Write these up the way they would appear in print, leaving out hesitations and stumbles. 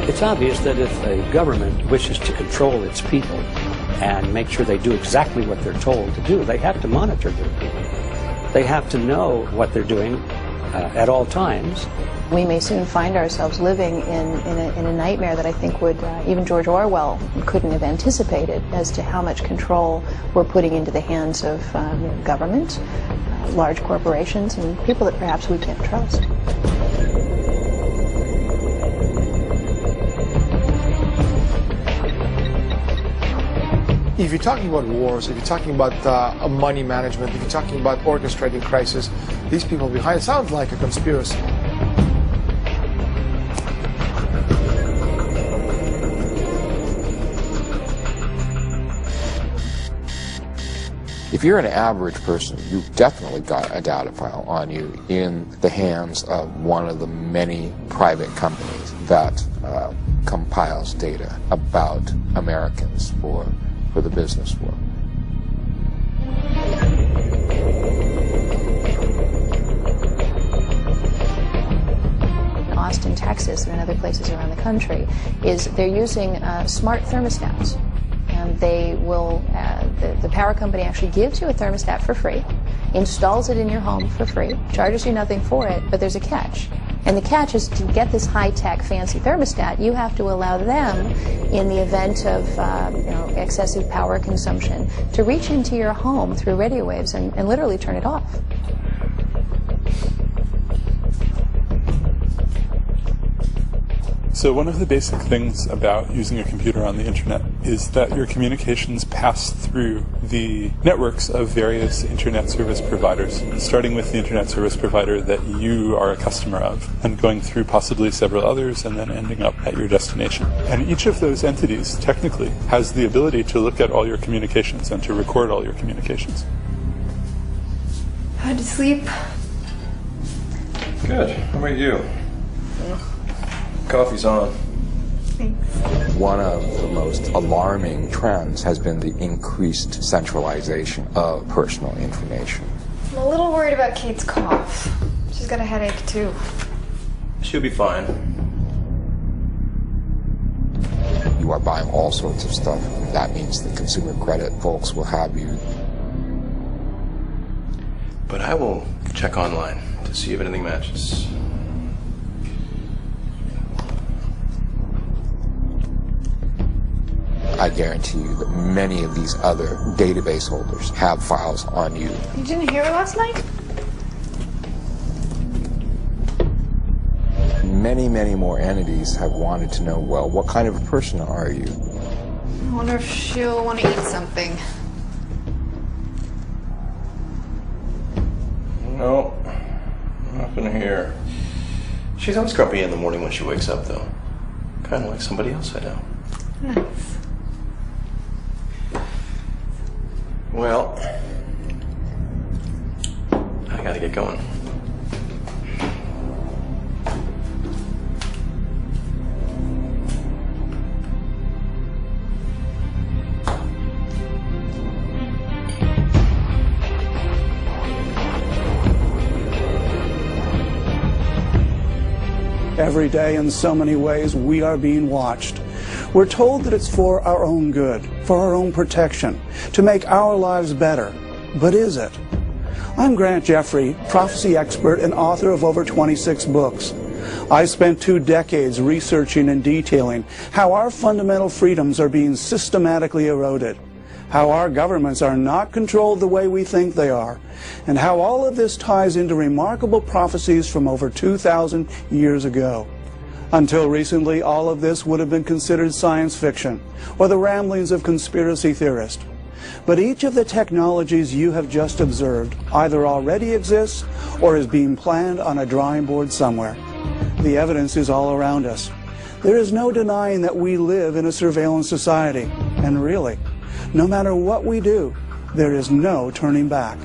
It's obvious that if a government wishes to control its people and make sure they do exactly what they're told to do, they have to monitor their people. They have to know what they're doing at all times. We may soon find ourselves living in a nightmare that I think would even George Orwell couldn't have anticipated, as to how much control we're putting into the hands of government, large corporations, and people that perhaps we can't trust. If you're talking about wars, if you're talking about money management, if you're talking about orchestrating crisis, these people behind it sound like a conspiracy. If you're an average person, you've definitely got a data file on you in the hands of one of the many private companies that compiles data about Americans for the business world. In Austin, Texas, and other places around the country, is they're using smart thermostats. And they will, the power company actually gives you a thermostat for free, installs it in your home for free, charges you nothing for it, but there's a catch. And the catch is, to get this high-tech, fancy thermostat, you have to allow them, in the event of excessive power consumption, to reach into your home through radio waves and literally turn it off. So one of the basic things about using a computer on the internet is that your communications pass through the networks of various internet service providers, starting with the internet service provider that you are a customer of, and going through possibly several others, and then ending up at your destination. And each of those entities, technically, has the ability to look at all your communications and to record all your communications. How'd you sleep? Good. How about you? Coffee's on. Thanks. One of the most alarming trends has been the increased centralization of personal information. I'm a little worried about Kate's cough. She's got a headache, too. She'll be fine. You are buying all sorts of stuff. That means the consumer credit folks will have you. But I will check online to see if anything matches. I guarantee you that many of these other database holders have files on you. You didn't hear her last night? Many, many more entities have wanted to know, well, what kind of a person are you? I wonder if she'll want to eat something. No, nothing here. She's always grumpy in the morning when she wakes up, though. Kind of like somebody else I know. Nice. Well, I gotta get going. Every day, in so many ways, we are being watched. We're told that it's for our own good, for our own protection, to make our lives better. But is it? I'm Grant Jeffrey, prophecy expert and author of over 26 books. I spent 2 decades researching and detailing how our fundamental freedoms are being systematically eroded, how our governments are not controlled the way we think they are, and how all of this ties into remarkable prophecies from over 2,000 years ago. Until recently, all of this would have been considered science fiction or the ramblings of conspiracy theorists. But each of the technologies you have just observed either already exists or is being planned on a drawing board somewhere. The evidence is all around us. There is no denying that we live in a surveillance society. And really, no matter what we do, there is no turning back.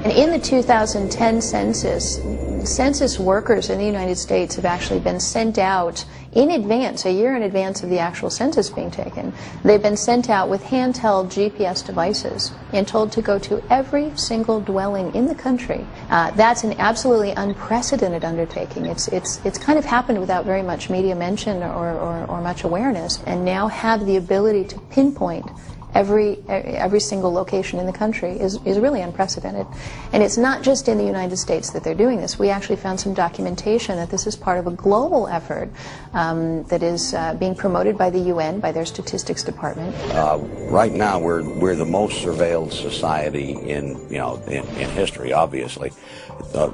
And in the 2010 census, census workers in the United States have actually been sent out in advance, a year in advance of the actual census being taken. They've been sent out with handheld GPS devices and told to go to every single dwelling in the country. That's an absolutely unprecedented undertaking. It's kind of happened without very much media mention or much awareness, and now have the ability to pinpoint every single location in the country is really unprecedented. And it's not just in the United States that they're doing this. We actually found some documentation that this is part of a global effort that is being promoted by the UN, by their statistics department. Right now, we're the most surveilled society in history. Obviously,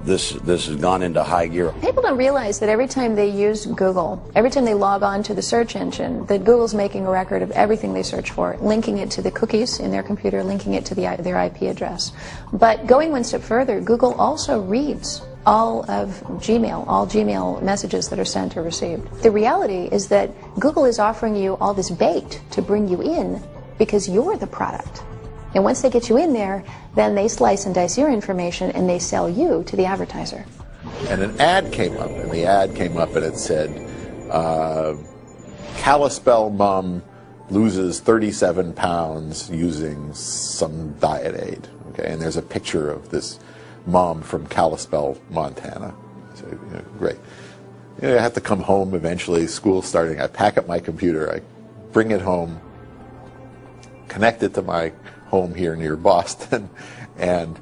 this has gone into high gear. People don't realize that every time they use Google, every time they log on to the search engine, that Google's making a record of everything they search for, linking it to the cookies in their computer, linking it to their IP address. But going one step further, Google also reads all of Gmail, all Gmail messages that are sent or received. The reality is that Google is offering you all this bait to bring you in because you're the product. And once they get you in there, then they slice and dice your information and they sell you to the advertiser. And an ad came up, and the ad came up and it said, Kalispell mom loses 37 pounds using some diet aid. Okay, and there's a picture of this mom from Kalispell, Montana. So, great. I have to come home eventually, school's starting. I pack up my computer, I bring it home, connect it to my home here near Boston, and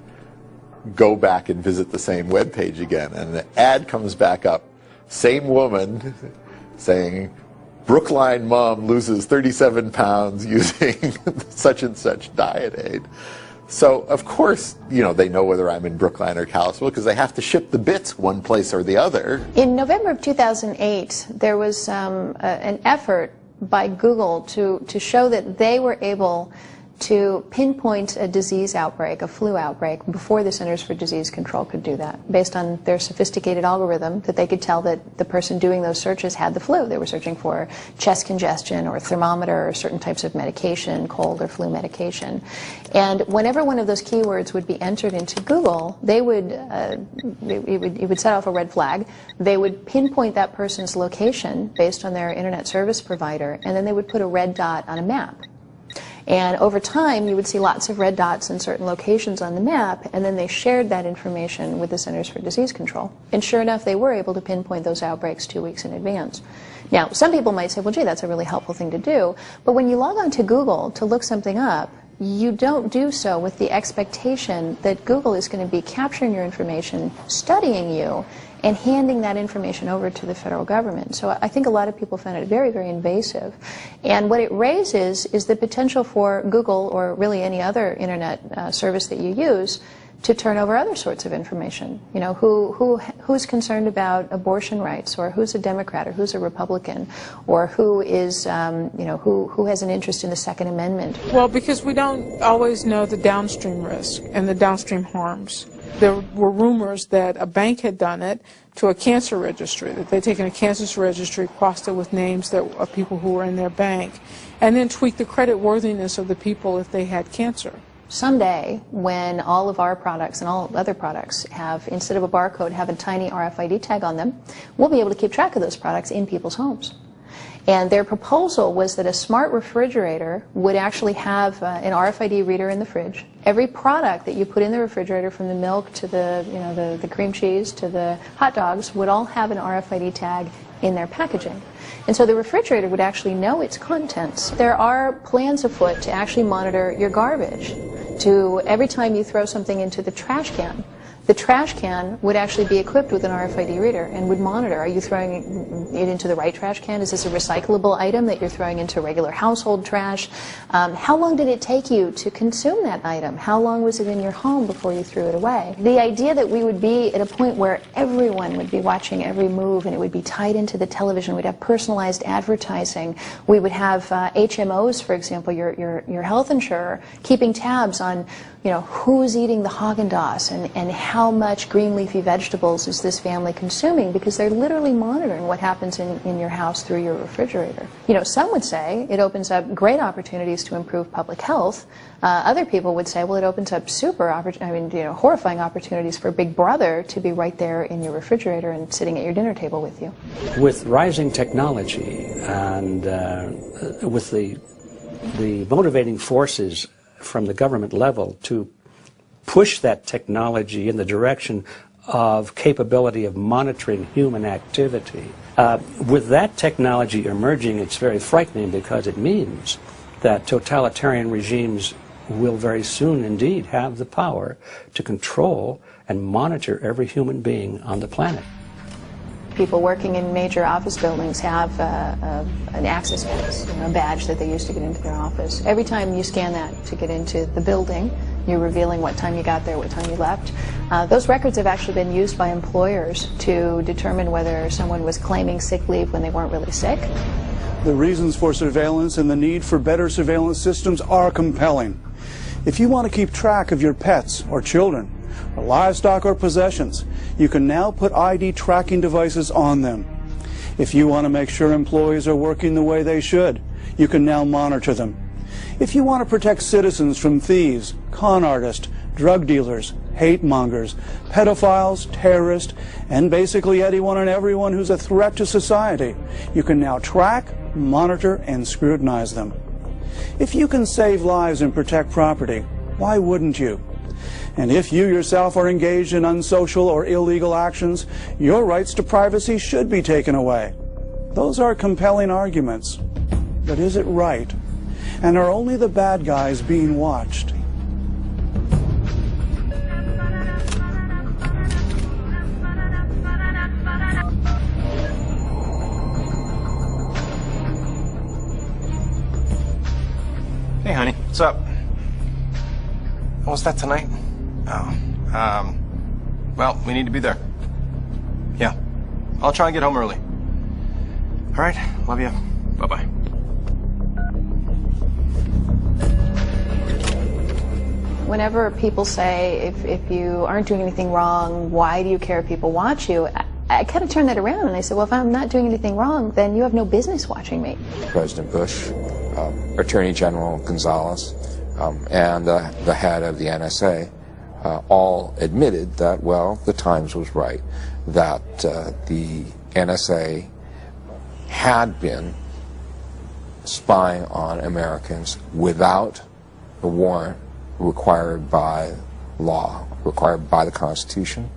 go back and visit the same web page again. And the ad comes back up, same woman saying, Brookline mom loses 37 pounds using such and such diet aid. So, of course, they know whether I'm in Brookline or Kalispell because they have to ship the bits one place or the other. In November of 2008, there was an effort by Google to show that they were able to pinpoint a disease outbreak, a flu outbreak, before the Centers for Disease Control could do that. Based on their sophisticated algorithm, that they could tell that the person doing those searches had the flu. They were searching for chest congestion or thermometer or certain types of medication, cold or flu medication. And whenever one of those keywords would be entered into Google, they would, it would set off a red flag. They would pinpoint that person's location based on their internet service provider, and then they would put a red dot on a map. And over time, you would see lots of red dots in certain locations on the map, and then they shared that information with the Centers for Disease Control. And sure enough, they were able to pinpoint those outbreaks 2 weeks in advance. Now, some people might say, well, gee, that's a really helpful thing to do. But when you log on to Google to look something up, you don't do so with the expectation that Google is going to be capturing your information, studying you, and handing that information over to the federal government. So I think a lot of people found it very, very invasive. And what it raises is the potential for Google, or really any other internet service that you use, to turn over other sorts of information. Who's concerned about abortion rights, or who's a Democrat, or who's a Republican, or who is, who has an interest in the Second Amendment. Well, because we don't always know the downstream risk and the downstream harms. There were rumors that a bank had done it to a cancer registry, that they'd taken a cancer registry, crossed it with names of people who were in their bank, and then tweaked the credit worthiness of the people if they had cancer. Someday, when all of our products and all other products have, instead of a barcode, have a tiny RFID tag on them, we'll be able to keep track of those products in people's homes. And their proposal was that a smart refrigerator would actually have an RFID reader in the fridge. Every product that you put in the refrigerator, from the milk to the cream cheese to the hot dogs, would all have an RFID tag in their packaging. And so the refrigerator would actually know its contents. There are plans afoot to actually monitor your garbage. To every time you throw something into the trash can would actually be equipped with an RFID reader and would monitor. Are you throwing it into the right trash can? Is this a recyclable item that you're throwing into regular household trash? How long did it take you to consume that item? How long was it in your home before you threw it away? The idea that we would be at a point where everyone would be watching every move, and it would be tied into the television. We'd have personalized advertising. We would have HMOs, for example, your health insurer, keeping tabs on who's eating the Haagen-Dazs and how how much green leafy vegetables is this family consuming, because they're literally monitoring what happens in your house through your refrigerator. You know, some would say it opens up great opportunities to improve public health. Other people would say, well, it opens up horrifying opportunities for Big Brother to be right there in your refrigerator and sitting at your dinner table with you. With rising technology and with the motivating forces from the government level to push that technology in the direction of capability of monitoring human activity. With that technology emerging, it's very frightening, because it means that totalitarian regimes will very soon indeed have the power to control and monitor every human being on the planet. People working in major office buildings have an access pass, a badge that they use to get into their office. Every time you scan that to get into the building, you're revealing what time you got there, what time you left. Those records have actually been used by employers to determine whether someone was claiming sick leave when they weren't really sick. The reasons for surveillance and the need for better surveillance systems are compelling. If you want to keep track of your pets or children, or livestock or possessions, you can now put ID tracking devices on them. If you want to make sure employees are working the way they should, you can now monitor them. If you want to protect citizens from thieves, con artists, drug dealers, hate mongers, pedophiles, terrorists, and basically anyone and everyone who's a threat to society, you can now track, monitor, and scrutinize them. If you can save lives and protect property, why wouldn't you? And if you yourself are engaged in unsocial or illegal actions, your rights to privacy should be taken away. Those are compelling arguments. But is it right? And are only the bad guys being watched? Hey, honey, what's up? Oh, was that tonight? Oh, well, we need to be there. Yeah, I'll try and get home early. All right, love you. Bye-bye. Whenever people say, if you aren't doing anything wrong, why do you care if people watch you? I kind of turn that around and I say, well, if I'm not doing anything wrong, then you have no business watching me. President Bush, Attorney General Gonzales, and the head of the NSA all admitted that, well, the Times was right, that the NSA had been spying on Americans without a warrant required by law, required by the Constitution,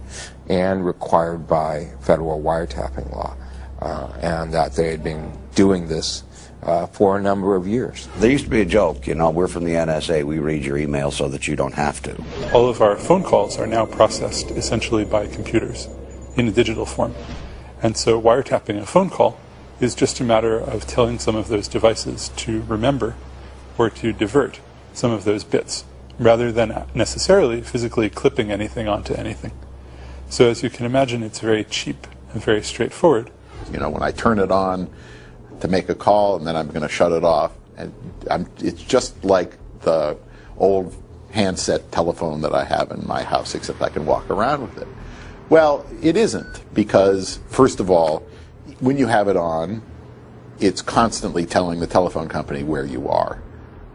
and required by federal wiretapping law, and that they had been doing this for a number of years. There used to be a joke, you know, we're from the NSA, we read your email so that you don't have to. All of our phone calls are now processed essentially by computers in a digital form. And so wiretapping a phone call is just a matter of telling some of those devices to remember or to divert some of those bits, rather than necessarily physically clipping anything onto anything. So as you can imagine, it's very cheap and very straightforward. You know, when I turn it on to make a call and then I'm going to shut it off, and it's just like the old handset telephone that I have in my house, except I can walk around with it. Well, it isn't, because first of all, when you have it on, it's constantly telling the telephone company where you are.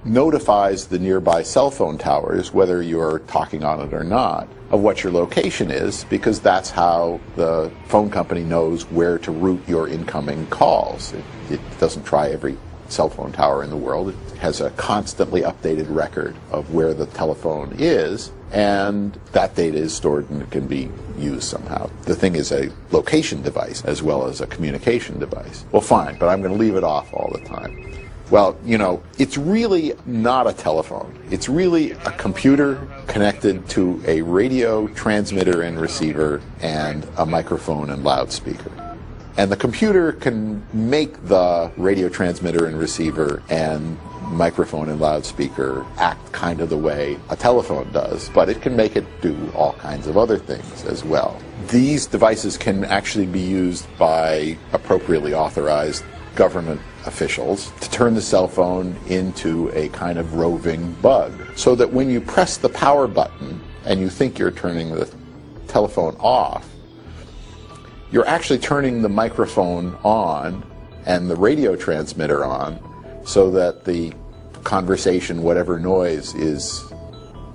Notifies the nearby cell phone towers, whether you're talking on it or not, of what your location is, because that's how the phone company knows where to route your incoming calls. It doesn't try every cell phone tower in the world. It has a constantly updated record of where the telephone is, and that data is stored and it can be used somehow. The thing is a location device as well as a communication device. Well, fine, but I'm going to leave it off all the time. Well, you know, it's really not a telephone. It's really a computer connected to a radio transmitter and receiver and a microphone and loudspeaker. And the computer can make the radio transmitter and receiver and microphone and loudspeaker act kind of the way a telephone does, but it can make it do all kinds of other things as well. These devices can actually be used by appropriately authorized government officials to turn the cell phone into a kind of roving bug, so that when you press the power button and you think you're turning the telephone off, you're actually turning the microphone on and the radio transmitter on so that the conversation, whatever noise is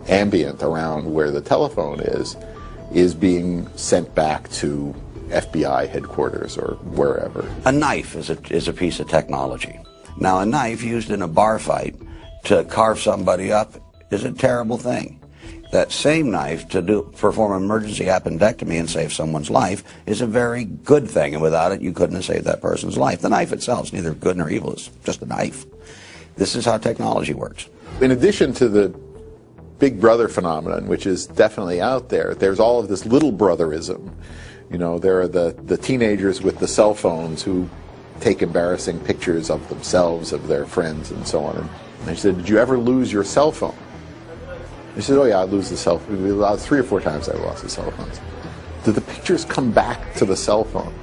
ambient around where the telephone is being sent back to FBI headquarters or wherever. A knife is a piece of technology. Now, a knife used in a bar fight to carve somebody up is a terrible thing. That same knife to perform an emergency appendectomy and save someone's life is a very good thing, and without it you couldn't have saved that person's life. The knife itself is neither good nor evil, it's just a knife. This is how technology works. In addition to the Big Brother phenomenon, which is definitely out there, there's all of this little brotherism. You know, there are the teenagers with the cell phones who take embarrassing pictures of themselves, of their friends, and so on. And they said, "Did you ever lose your cell phone?" He said, "Oh yeah, I'd lose the cell phone. 3 or 4 times I lost the cell phones." Did the pictures come back to the cell phone?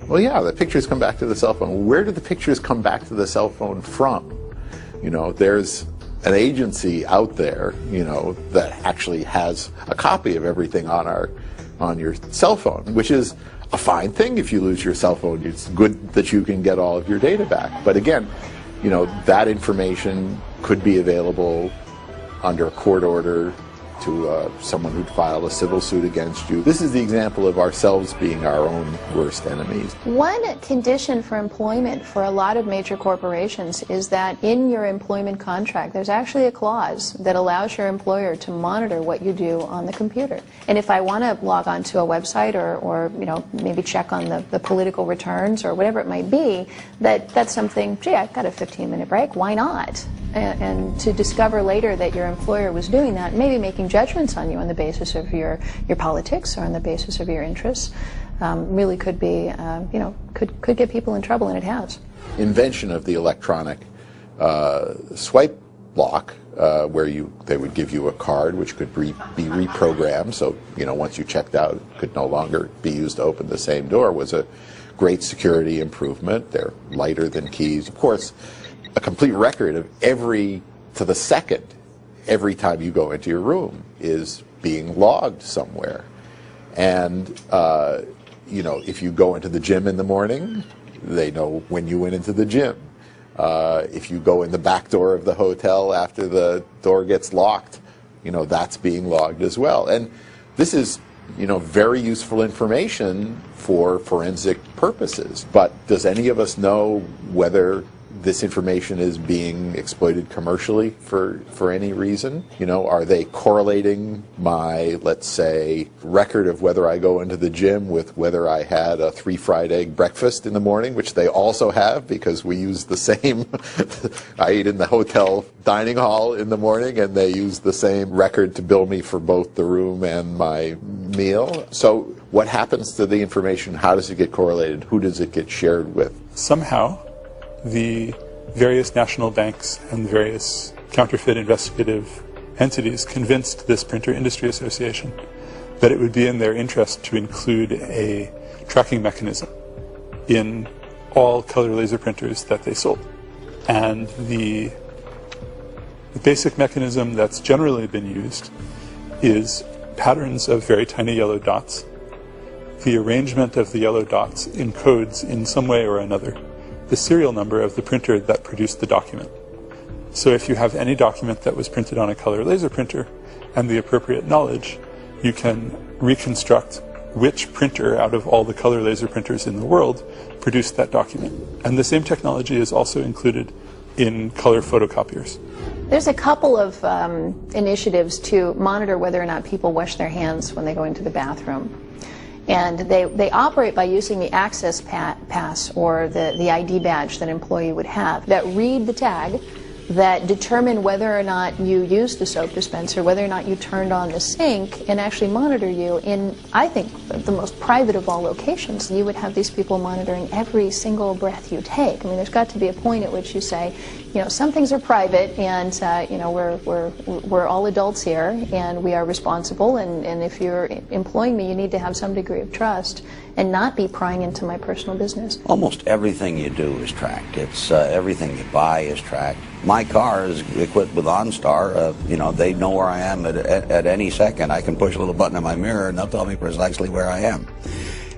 Well, yeah, the pictures come back to the cell phone. Where did the pictures come back to the cell phone from? You know, there's an agency out there, you know, that actually has a copy of everything on your cell phone, which is a fine thing. If you lose your cell phone, it's good that you can get all of your data back. But again, you know, that information could be available under a court order to someone who'd file a civil suit against you. This is the example of ourselves being our own worst enemies. One condition for employment for a lot of major corporations is that in your employment contract there's actually a clause that allows your employer to monitor what you do on the computer. And if I want to log on to a website or you know, maybe check on the political returns or whatever it might be, that's something, gee, I've got a 15-minute break, why not? And to discover later that your employer was doing that, maybe making judgments on you on the basis of your politics or on the basis of your interests, really could be, you know, could get people in trouble, and it has. Invention of the electronic swipe lock, where they would give you a card which could be reprogrammed, so you know, once you checked out, it could no longer be used to open the same door, was a great security improvement. They're lighter than keys. Of course, a complete record of every time you go into your room is being logged somewhere. And you know, if you go into the gym in the morning, they know when you went into the gym. If you go in the back door of the hotel after the door gets locked, you know, that's being logged as well. And this is, you know, very useful information for forensic purposes. But does any of us know whether this information is being exploited commercially for any reason? You know, are they correlating my, let's say, record of whether I go into the gym with whether I had a 3 fried egg breakfast in the morning, which they also have because we use the same, I eat in the hotel dining hall in the morning and they use the same record to bill me for both the room and my meal. So what happens to the information? How does it get correlated? Who does it get shared with? Somehow, the various national banks and various counterfeit investigative entities convinced this Printer Industry Association that it would be in their interest to include a tracking mechanism in all color laser printers that they sold. And the basic mechanism that's generally been used is patterns of very tiny yellow dots. The arrangement of the yellow dots encodes in some way or another the serial number of the printer that produced the document. So if you have any document that was printed on a color laser printer and the appropriate knowledge, you can reconstruct which printer out of all the color laser printers in the world produced that document. And the same technology is also included in color photocopiers. There's a couple of initiatives to monitor whether or not people wash their hands when they go into the bathroom. And they operate by using the access pass or the ID badge that an employee would have that read the tag, that determine whether or not you used the soap dispenser, whether or not you turned on the sink, and actually monitor you in, I think, the most private of all locations, you would have these people monitoring every single breath you take. I mean, there's got to be a point at which you say, you know, some things are private, and you know, we're all adults here, and we are responsible. And if you're employing me, you need to have some degree of trust and not be prying into my personal business. Almost everything you do is tracked. It's everything you buy is tracked. My car is equipped with OnStar. You know, they know where I am at any second. I can push a little button in my mirror, and they'll tell me precisely where I am.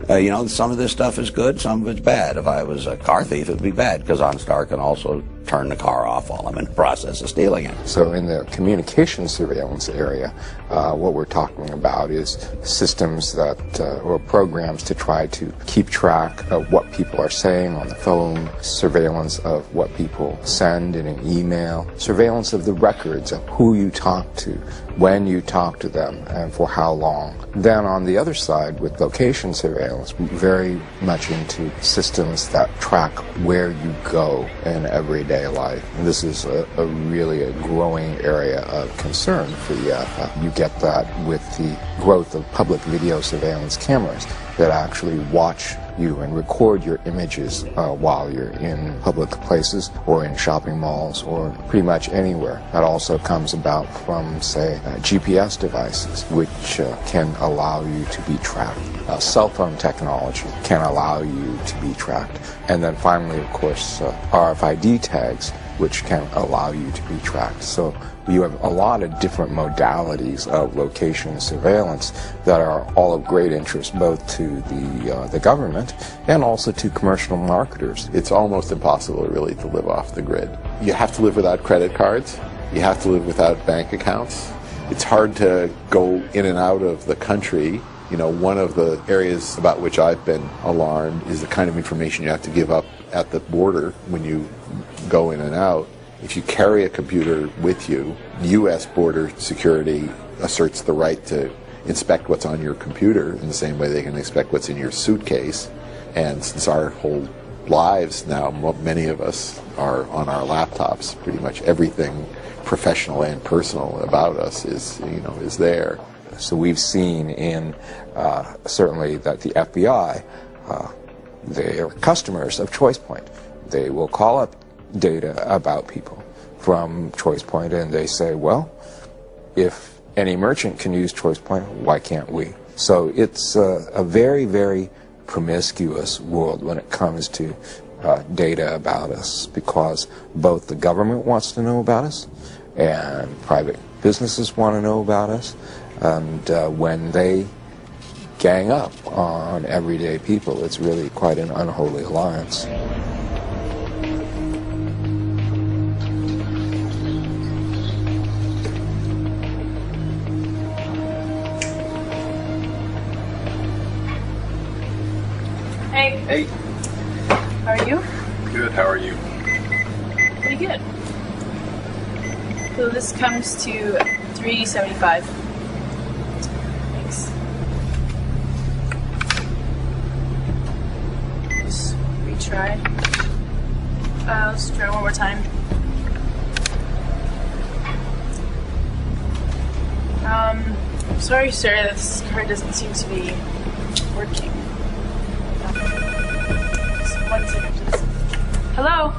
You know, some of this stuff is good, some of it's bad. If I was a car thief, it would be bad, because OnStar can also turn the car off while I'm in the process of stealing it. So in the communication surveillance area, what we're talking about is systems that, or programs to try to keep track of what people are saying on the phone, surveillance of what people send in an email, surveillance of the records of who you talk to, when you talk to them, and for how long. Then on the other side, with location surveillance, we're very much into systems that track where you go in everyday life. And this is really a growing area of concern for the EFF. You get that with the growth of public video surveillance cameras that actually watch you and record your images while you're in public places or in shopping malls or pretty much anywhere. That also comes about from, say, GPS devices, which can allow you to be tracked. Cell phone technology can allow you to be tracked. And then finally, of course, RFID tags, which can allow you to be tracked. So you have a lot of different modalities of location surveillance that are all of great interest both to the government and also to commercial marketers. It's almost impossible really to live off the grid. You have to live without credit cards. You have to live without bank accounts. It's hard to go in and out of the country. You know, one of the areas about which I've been alarmed is the kind of information you have to give up at the border when you go in and out. If you carry a computer with you, U.S. border security asserts the right to inspect what's on your computer in the same way they can inspect what's in your suitcase. And since our whole lives now, many of us are on our laptops, pretty much everything professional and personal about us is there. So we've seen in certainly that the FBI, they are customers of ChoicePoint. They will call up data about people from ChoicePoint and they say, well, if any merchant can use ChoicePoint, why can't we? So it's a very, very promiscuous world when it comes to data about us, because both the government wants to know about us and private businesses want to know about us. And when they gang up on everyday people, it's really quite an unholy alliance. Hey. Hey. How are you? Good, how are you? Pretty good. So this comes to $3.75. Thanks. Just retry. Let's try one more time. Sorry, sir, this card doesn't seem to be working. Just 1 second, please. Hello?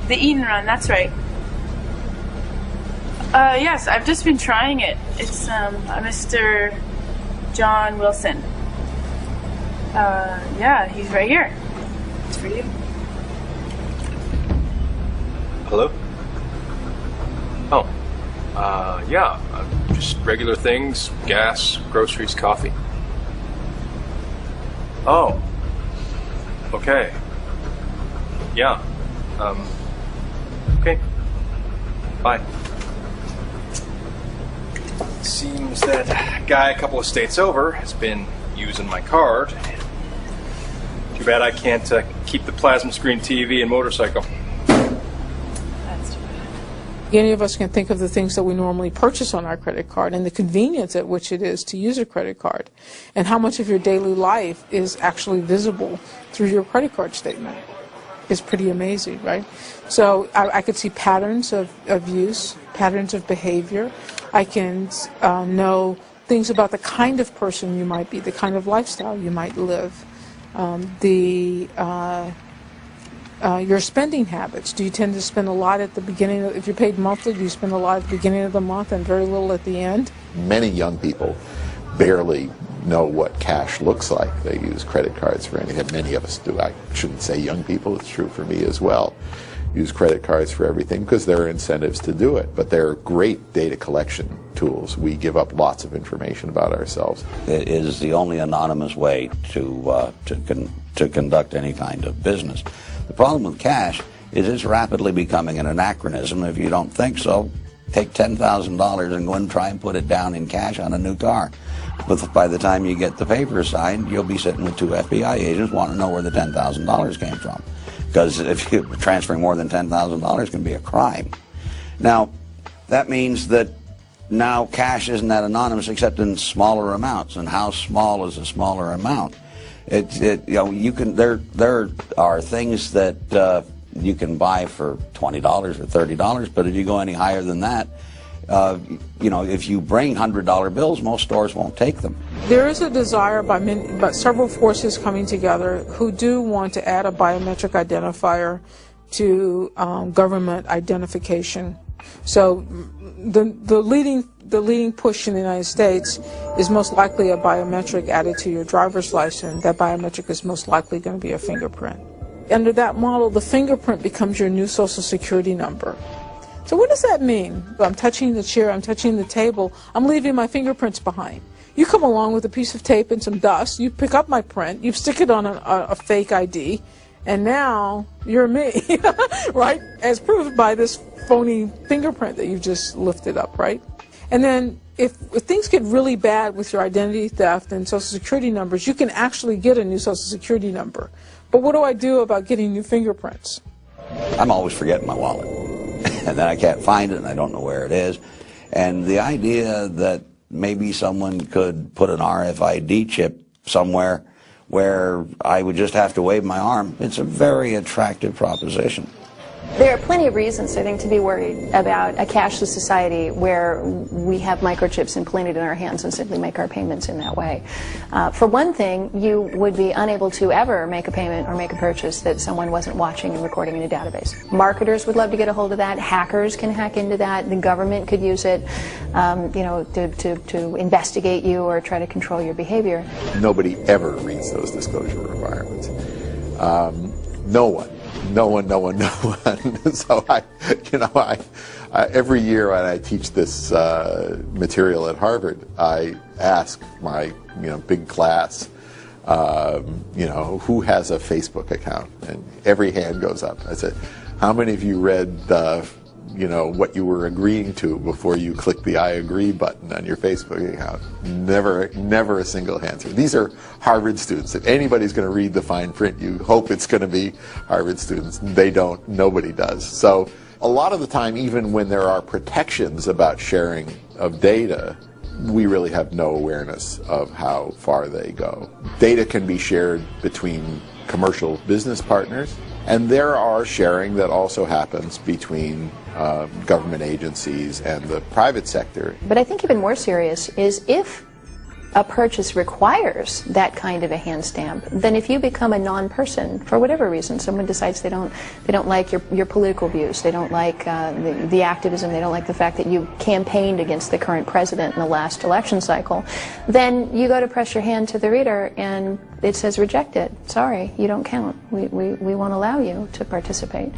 The Eden Run, that's right. Yes, I've just been trying it. It's Mr. John Wilson. Yeah, he's right here. It's for you. Hello? Oh. Yeah, just regular things, gas, groceries, coffee. Oh. Okay. Yeah. Okay. Bye. Seems that guy a couple of states over has been using my card. Too bad I can't keep the plasma screen TV and motorcycle. Any of us can think of the things that we normally purchase on our credit card and the convenience at which it is to use a credit card, and how much of your daily life is actually visible through your credit card statement. Is pretty amazing, right? So I could see patterns of use, patterns of behavior. I can know things about the kind of person you might be, the kind of lifestyle you might live, your spending habits. Do you tend to spend a lot at the beginning? If you're paid monthly, do you spend a lot at the beginning of the month and very little at the end? Many young people barely know what cash looks like. They use credit cards for anything. Many of us do. I shouldn't say young people. It's true for me as well. Use credit cards for everything because there are incentives to do it. But they're great data collection tools. We give up lots of information about ourselves. It is the only anonymous way to conduct any kind of business. The problem with cash is it's rapidly becoming an anachronism. If you don't think so, take $10,000 and go and try and put it down in cash on a new car. But by the time you get the paper signed, you'll be sitting with two FBI agents wanting to know where the $10,000 came from. Because if you're transferring more than $10,000 can be a crime. Now, that means that now cash isn't that anonymous except in smaller amounts. And how small is a smaller amount? There are things that you can buy for $20 or $30, but if you go any higher than that, if you bring $100 bills, most stores won't take them. There is a desire by several forces coming together who do want to add a biometric identifier to government identification. So the leading push in the United States is most likely a biometric added to your driver's license. That biometric is most likely going to be a fingerprint. Under that model, the fingerprint becomes your new Social Security number. So what does that mean? I'm touching the chair, I'm touching the table, I'm leaving my fingerprints behind. You come along with a piece of tape and some dust, you pick up my print, you stick it on a fake ID, and now you're me, right? As proved by this phony fingerprint that you just lifted up, right? And then if things get really bad with your identity theft and Social Security numbers, you can actually get a new Social Security number. But what do I do about getting new fingerprints? I'm always forgetting my wallet. And then I can't find it and I don't know where it is. And the idea that maybe someone could put an RFID chip somewhere where I would just have to wave my arm, it's a very attractive proposition. There are plenty of reasons, I think, to be worried about a cashless society where we have microchips implanted in our hands and simply make our payments in that way. For one thing, you would be unable to ever make a payment or make a purchase that someone wasn't watching and recording in a database. Marketers would love to get a hold of that. Hackers can hack into that. The government could use it, to investigate you or try to control your behavior. Nobody ever reads those disclosure requirements. No one. So every year when I teach this material at Harvard, I ask my big class, who has a Facebook account, and every hand goes up. I said, how many of you read what you were agreeing to before you click the I agree button on your Facebook account? Never a single answer. These are Harvard students. If anybody's going to read the fine print, you hope it's going to be Harvard students. They don't. Nobody does. So a lot of the time, even when there are protections about sharing of data, we really have no awareness of how far they go. Data can be shared between commercial business partners, and there are sharing that also happens between government agencies and the private sector. But I think even more serious is if a purchase requires that kind of a hand stamp, then if you become a non-person for whatever reason, someone decides they don't like your political views, they don't like the activism, they don't like the fact that you campaigned against the current president in the last election cycle, then you go to press your hand to the reader and it says rejected. Sorry, you don't count. We won't allow you to participate.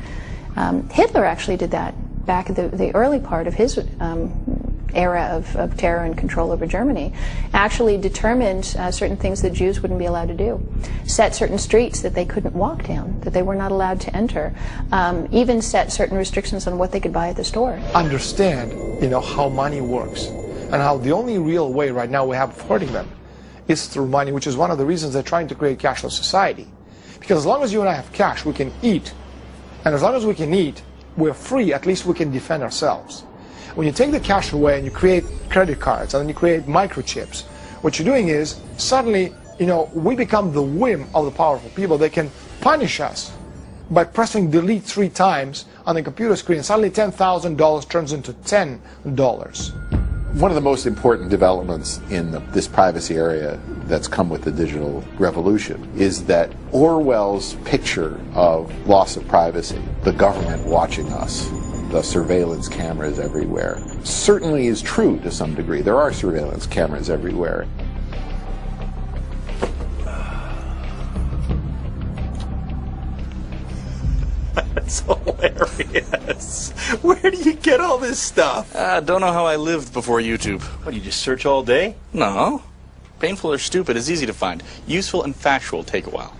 Hitler actually did that back at the early part of his era of terror and control over Germany, actually determined certain things that Jews wouldn't be allowed to do, set certain streets that they couldn't walk down, that they were not allowed to enter, even set certain restrictions on what they could buy at the store. Understand, how money works and how the only real way right now we have of hurting them is through money, which is one of the reasons they're trying to create a cashless society. Because as long as you and I have cash, we can eat. And as long as we can eat, we're free, at least we can defend ourselves. When you take the cash away and you create credit cards and then you create microchips, what you're doing is suddenly, we become the whim of the powerful people. They can punish us by pressing delete 3 times on the computer screen. Suddenly $10,000 turns into $10. One of the most important developments in this privacy area that's come with the digital revolution is that Orwell's picture of loss of privacy, the government watching us, the surveillance cameras everywhere, certainly is true to some degree. There are surveillance cameras everywhere. That's hilarious. Where do you get all this stuff? Don't know how I lived before YouTube. What, you just search all day? No. Painful or stupid is easy to find. Useful and factual take a while.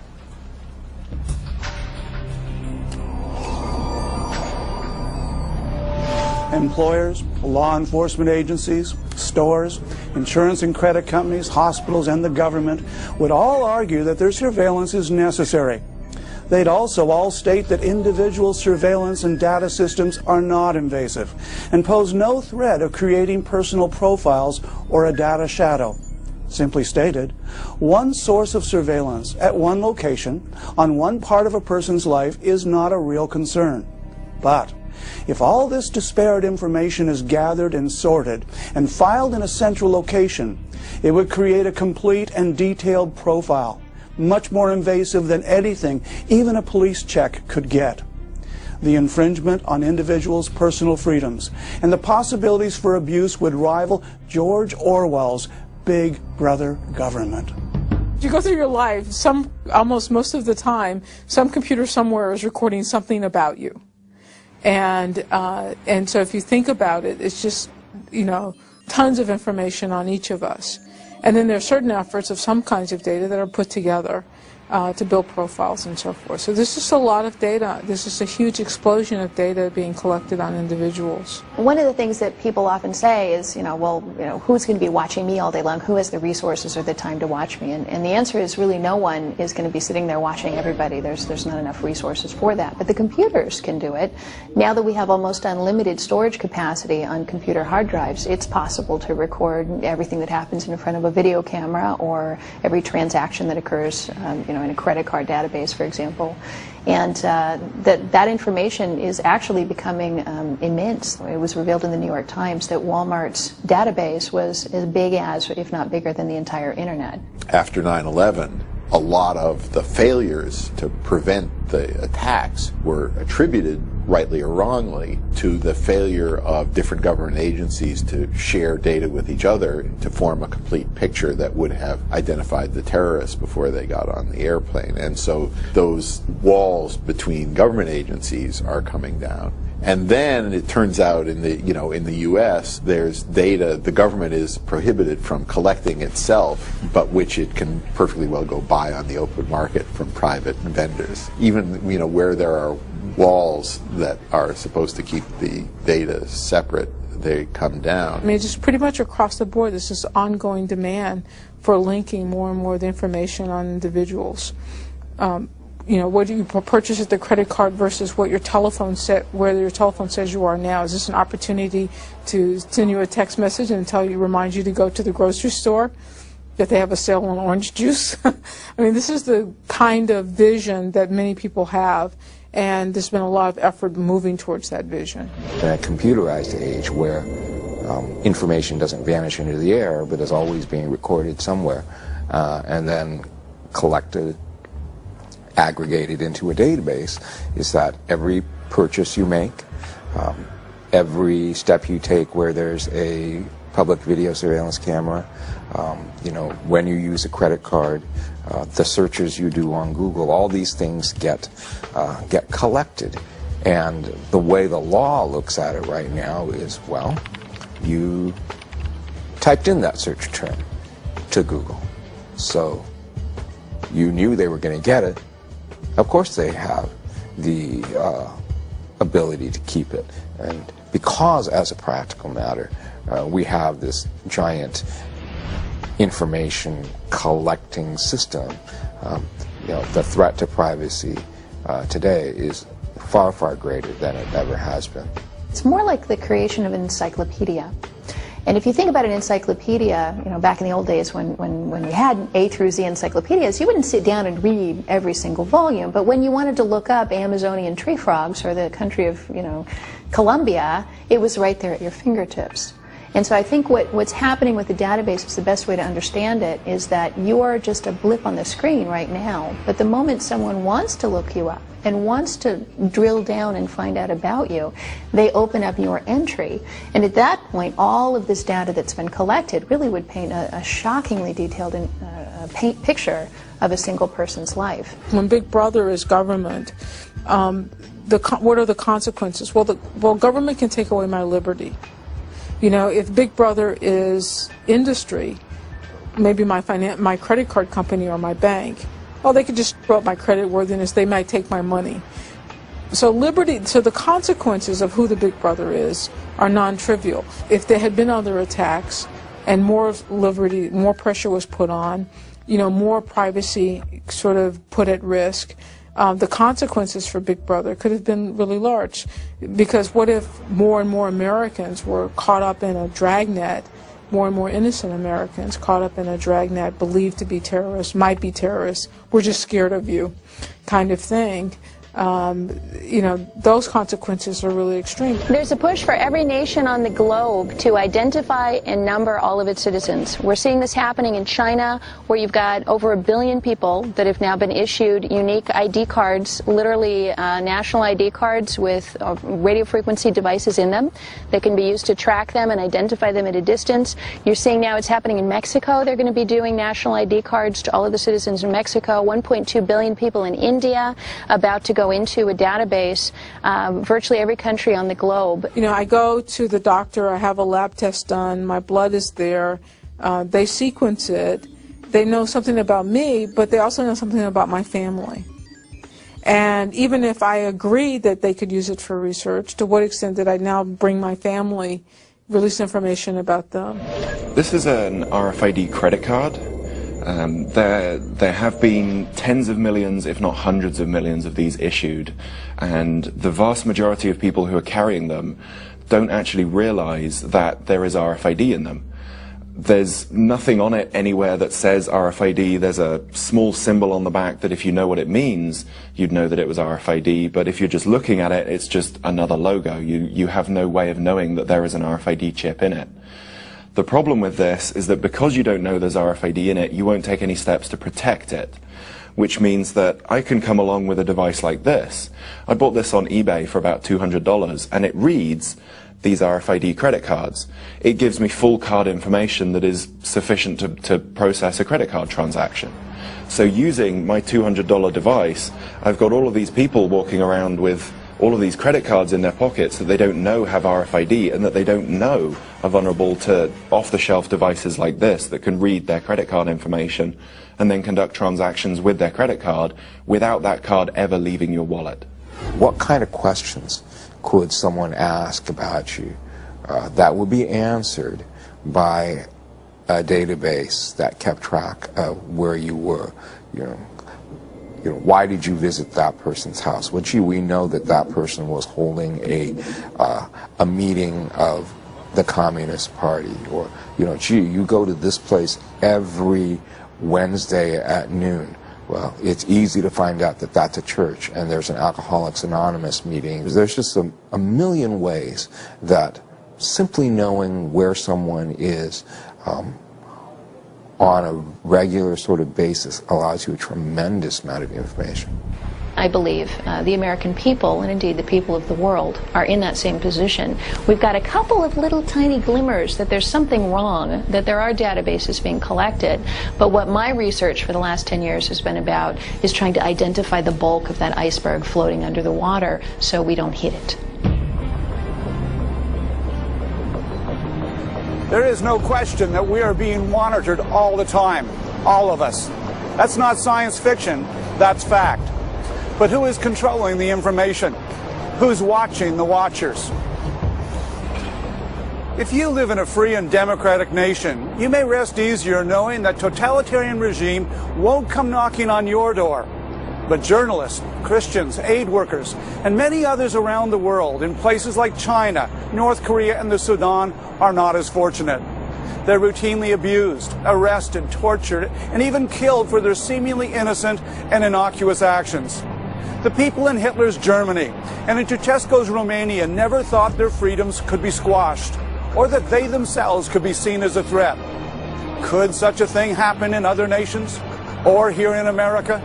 Employers, law enforcement agencies, stores, insurance and credit companies, hospitals, and the government would all argue that their surveillance is necessary. They'd also all state that individual surveillance and data systems are not invasive and pose no threat of creating personal profiles or a data shadow. Simply stated, one source of surveillance at one location on one part of a person's life is not a real concern. But if all this disparate information is gathered and sorted and filed in a central location, it would create a complete and detailed profile, much more invasive than anything even a police check could get. The infringement on individuals' personal freedoms and the possibilities for abuse would rival George Orwell's Big Brother government. You go through your life, almost most of the time, some computer somewhere is recording something about you. And so if you think about it, it's just, tons of information on each of us. And then there are certain efforts of some kinds of data that are put together to build profiles and so forth. So this is a lot of data. This is a huge explosion of data being collected on individuals. One of the things that people often say is, who's going to be watching me all day long? Who has the resources or the time to watch me? And the answer is really no one is going to be sitting there watching everybody. There's not enough resources for that. But the computers can do it. Now that we have almost unlimited storage capacity on computer hard drives, it's possible to record everything that happens in front of a video camera or every transaction that occurs, in a credit card database, for example. And that information is actually becoming immense. It was revealed in the New York Times that Walmart's database was as big as, if not bigger than, the entire internet. After 9/11, a lot of the failures to prevent the attacks were attributed, rightly or wrongly, to the failure of different government agencies to share data with each other to form a complete picture that would have identified the terrorists before they got on the airplane. And so those walls between government agencies are coming down. And then it turns out in the U.S. there's data the government is prohibited from collecting itself, but which it can perfectly well go buy on the open market from private vendors. Even where there are walls that are supposed to keep the data separate, they come down. I mean, just pretty much across the board, there's this ongoing demand for linking more and more of the information on individuals. What do you purchase at the credit card versus what your telephone where your telephone says you are now? Is this an opportunity to send you a text message and remind you to go to the grocery store, that they have a sale on orange juice? I mean, this is the kind of vision that many people have, and there's been a lot of effort moving towards that vision. In a computerized age where information doesn't vanish into the air, but is always being recorded somewhere, and then collected, aggregated into a database, is that every purchase you make, every step you take where there's a public video surveillance camera, when you use a credit card, the searches you do on Google, all these things get collected. And the way the law looks at it right now is, well, you typed in that search term to Google, so you knew they were going to get it. Of course they have the ability to keep it. And because, as a practical matter, we have this giant information collecting system, the threat to privacy today is far, far greater than it ever has been. It's more like the creation of an encyclopedia. And if you think about an encyclopedia, back in the old days when we had A through Z encyclopedias, you wouldn't sit down and read every single volume. But when you wanted to look up Amazonian tree frogs or the country of, Colombia, it was right there at your fingertips. And so I think what's happening with the database is the best way to understand it is that you are just a blip on the screen right now. But the moment someone wants to look you up and wants to drill down and find out about you, they open up your entry. And at that point, all of this data that's been collected really would paint a shockingly detailed picture of a single person's life. When Big Brother is government, what are the consequences? Well, government can take away my liberty. You know, if Big Brother is industry, maybe my credit card company or my bank, well, they could just throw up my credit worthiness. They might take my money. So the consequences of who the Big Brother is are non-trivial. If there had been other attacks and more liberty, more pressure was put on, you know, more privacy sort of put at risk, the consequences for Big Brother could have been really large. Because what if more and more Americans were caught up in a dragnet, more and more innocent Americans caught up in a dragnet, believed to be terrorists, might be terrorists, we're just scared of you kind of thing. You know, those consequences are really extreme. There's a push for every nation on the globe to identify and number all of its citizens. We're seeing this happening in China, where you've got over 1 billion people that have now been issued unique ID cards, literally national ID cards with radio frequency devices in them that can be used to track them and identify them at a distance. You're seeing now it's happening in Mexico. They're going to be doing national ID cards to all of the citizens in Mexico. 1.2 billion people in India about to go into a database, virtually every country on the globe. You know, I go to the doctor, I have a lab test done, my blood is there, they sequence it, they know something about me, but they also know something about my family. And even if I agree that they could use it for research, to what extent did I now bring my family, release information about them? This is an RFID credit card. There have been tens of millions, if not hundreds of millions of these issued, and the vast majority of people who are carrying them don't actually realize that there is RFID in them. There's nothing on it anywhere that says RFID. There's a small symbol on the back that if you know what it means, you'd know that it was RFID, but if you're just looking at it, it's just another logo. You have no way of knowing that there is an RFID chip in it. The problem with this is that because you don't know there's RFID in it, you won't take any steps to protect it, which means that I can come along with a device like this. I bought this on eBay for about $200, and it reads these RFID credit cards. It gives me full card information that is sufficient to process a credit card transaction. So using my $200 device, I've got all of these people walking around with all of these credit cards in their pockets that they don't know have RFID and that they don't know are vulnerable to off-the-shelf devices like this that can read their credit card information and then conduct transactions with their credit card without that card ever leaving your wallet. What kind of questions could someone ask about you that would be answered by a database that kept track of where you were? You know, why did you visit that person's house? Well, gee, we know that that person was holding a meeting of the Communist Party, or, you know, gee, you go to this place every Wednesday at noon. Well, it's easy to find out that that's a church, and there's an Alcoholics Anonymous meeting. There's just a million ways that simply knowing where someone is on a regular sort of basis allows you a tremendous amount of information. I believe the American people, and indeed the people of the world, are in that same position. We've got a couple of little tiny glimmers that there's something wrong, that there are databases being collected, but what my research for the last 10 years has been about is trying to identify the bulk of that iceberg floating under the water so we don't hit it. There is no question that we are being monitored all the time, all of us. That's not science fiction, that's fact. But who is controlling the information? Who's watching the watchers? If you live in a free and democratic nation, you may rest easier knowing that totalitarian regime won't come knocking on your door. But journalists, Christians, aid workers, and many others around the world in places like China, North Korea, and the Sudan are not as fortunate. They're routinely abused, arrested, tortured, and even killed for their seemingly innocent and innocuous actions. The people in Hitler's Germany and in Ceausescu's Romania never thought their freedoms could be squashed. or that they themselves could be seen as a threat. Could such a thing happen in other nations or here in America?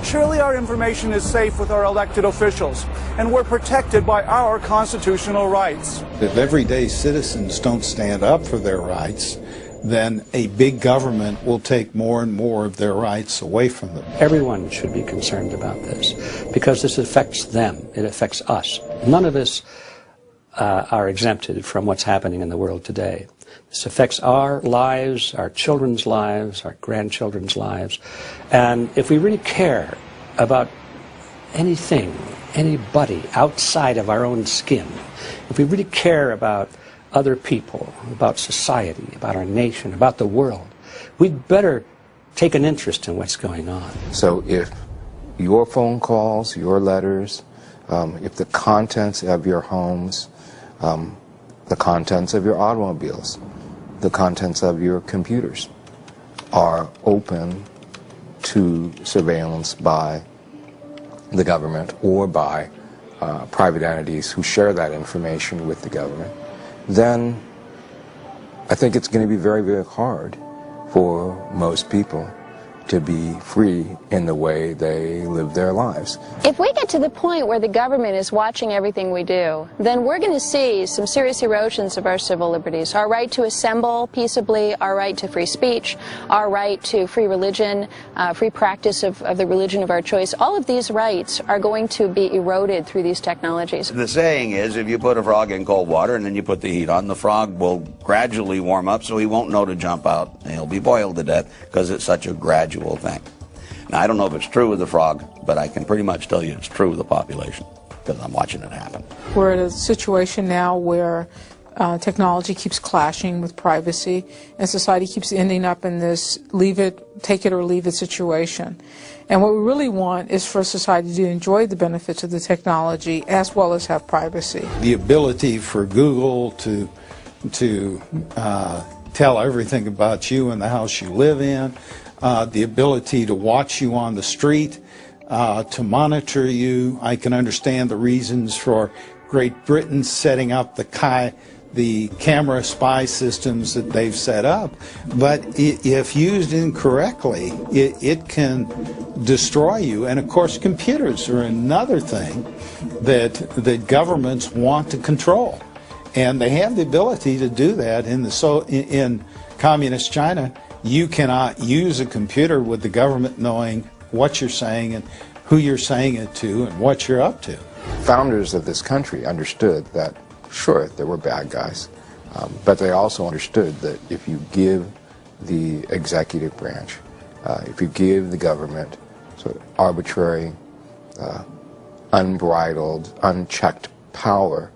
Surely our information is safe with our elected officials, and we're protected by our constitutional rights. If everyday citizens don't stand up for their rights, then a big government will take more and more of their rights away from them. Everyone should be concerned about this because this affects them. It affects us. None of us are exempted from what's happening in the world today. This affects our lives, our children's lives, our grandchildren's lives. And if we really care about anything, anybody outside of our own skin, if we really care about other people, about society, about our nation, about the world, we'd better take an interest in what's going on. So if your phone calls, your letters, if the contents of your homes, the contents of your automobiles, the contents of your computers are open to surveillance by the government or by private entities who share that information with the government, then I think it's going to be very, very hard for most people to be free in the way they live their lives. If we get to the point where the government is watching everything we do, then we're going to see some serious erosions of our civil liberties. Our right to assemble peaceably, our right to free speech, our right to free religion, free practice of the religion of our choice. All of these rights are going to be eroded through these technologies. The saying is, if you put a frog in cold water and then you put the heat on, the frog will gradually warm up so he won't know to jump out and he'll be boiled to death because it's such a gradual thing. Now, I don't know if it's true with the frog, but I can pretty much tell you it's true with the population because I'm watching it happen. We're in a situation now where technology keeps clashing with privacy, and society keeps ending up in this leave it, take it or leave it situation. And what we really want is for society to enjoy the benefits of the technology as well as have privacy. The ability for Google to tell everything about you and the house you live in, the ability to watch you on the street, to monitor you. I can understand the reasons for Great Britain setting up the camera spy systems that they've set up, but if used incorrectly, it can destroy you. And of course, computers are another thing that governments want to control, and they have the ability to do that. In communist China, you cannot use a computer with the government knowing what you're saying and who you're saying it to and what you're up to. Founders of this country understood that, sure, there were bad guys, but they also understood that if you give the executive branch, if you give the government sort of arbitrary, unbridled, unchecked power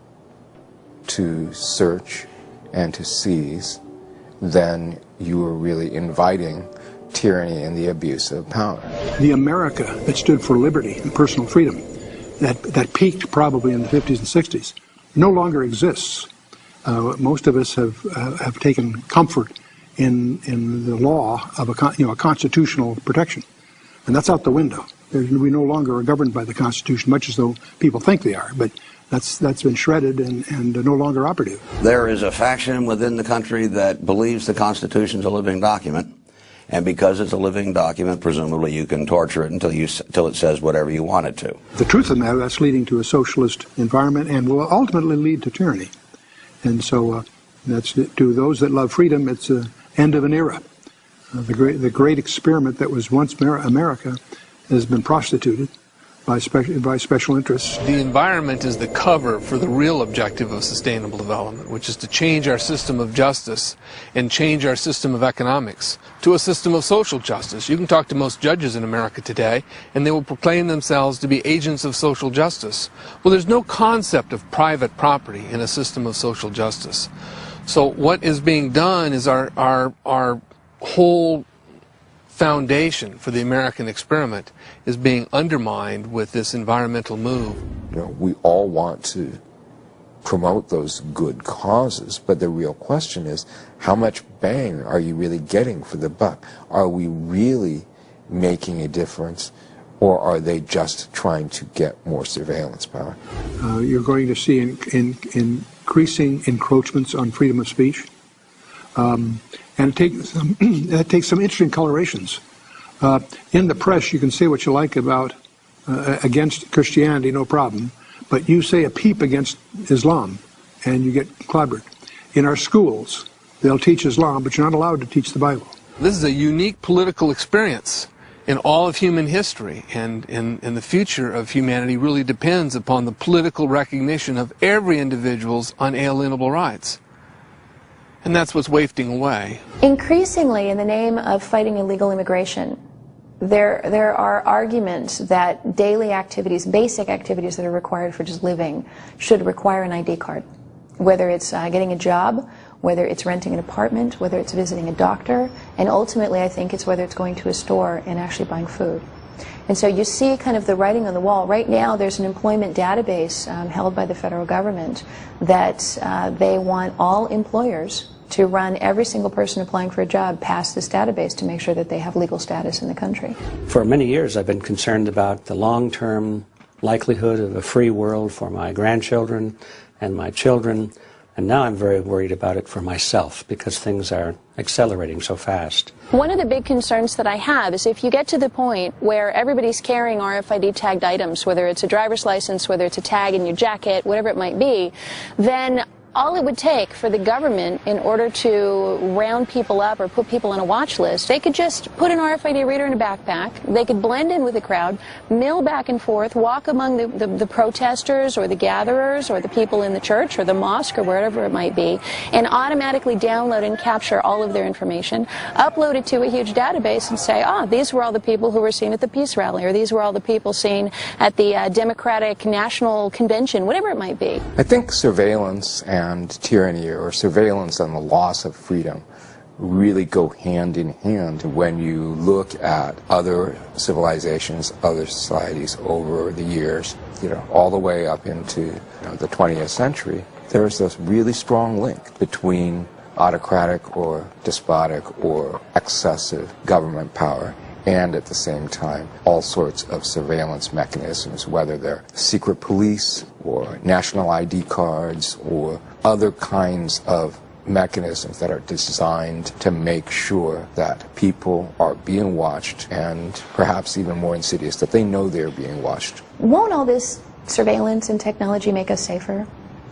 to search and to seize, then you are really inviting tyranny and the abuse of power. The America that stood for liberty and personal freedom, that peaked probably in the 50s and 60s, no longer exists. Most of us have taken comfort in the law of a constitutional protection, and that's out the window. We no longer are governed by the Constitution, much as though people think they are, but that's been shredded and no longer operative. There is a faction within the country that believes the Constitution's a living document, and because it's a living document, presumably you can torture it until it says whatever you want it to. The truth of the matter, that's leading to a socialist environment and will ultimately lead to tyranny. And so that's to those that love freedom, it's the end of an era. The great experiment that was once America has been prostituted by special interests. The environment is the cover for the real objective of sustainable development, which is to change our system of justice and change our system of economics to a system of social justice. You can talk to most judges in America today, and they will proclaim themselves to be agents of social justice. Well, there's no concept of private property in a system of social justice. So what is being done is our whole foundation for the American experiment is being undermined with this environmental move. You know, we all want to promote those good causes, but the real question is, how much bang are you really getting for the buck? Are we really making a difference, or are they just trying to get more surveillance power? You're going to see in increasing encroachments on freedom of speech. And it takes some interesting colorations. In the press, you can say what you like about against Christianity, no problem, but you say a peep against Islam, and you get clobbered. In our schools, they'll teach Islam, but you're not allowed to teach the Bible. This is a unique political experience in all of human history, and the future of humanity really depends upon the political recognition of every individual's unalienable rights. And that's what's wafting away. Increasingly, in the name of fighting illegal immigration, there are arguments that daily activities, basic activities that are required for just living, should require an ID card. Whether it's getting a job, whether it's renting an apartment, whether it's visiting a doctor, and ultimately I think it's whether it's going to a store and actually buying food. And so you see kind of the writing on the wall. Right now there's an employment database held by the federal government that they want all employers to run every single person applying for a job past this database to make sure that they have legal status in the country. For many years I've been concerned about the long-term likelihood of a free world for my grandchildren and my children, and now I'm very worried about it for myself because things are accelerating so fast. One of the big concerns that I have is if you get to the point where everybody's carrying RFID tagged items, whether it's a driver's license, whether it's a tag in your jacket, whatever it might be, then all it would take for the government in order to round people up or put people on a watch list, they could just put an RFID reader in a backpack, they could blend in with the crowd, mill back and forth, walk among the protesters or the gatherers or the people in the church or the mosque or wherever it might be, and automatically download and capture all of their information, upload it to a huge database and say, these were all the people who were seen at the peace rally, or these were all the people seen at the Democratic National Convention, whatever it might be. I think surveillance and tyranny, or surveillance and the loss of freedom, really go hand in hand when you look at other civilizations, other societies over the years, all the way up into the 20th century. There's this really strong link between autocratic or despotic or excessive government power and at the same time all sorts of surveillance mechanisms, whether they're secret police or national ID cards or other kinds of mechanisms that are designed to make sure that people are being watched, and perhaps even more insidious, that they know they're being watched. Won't all this surveillance and technology make us safer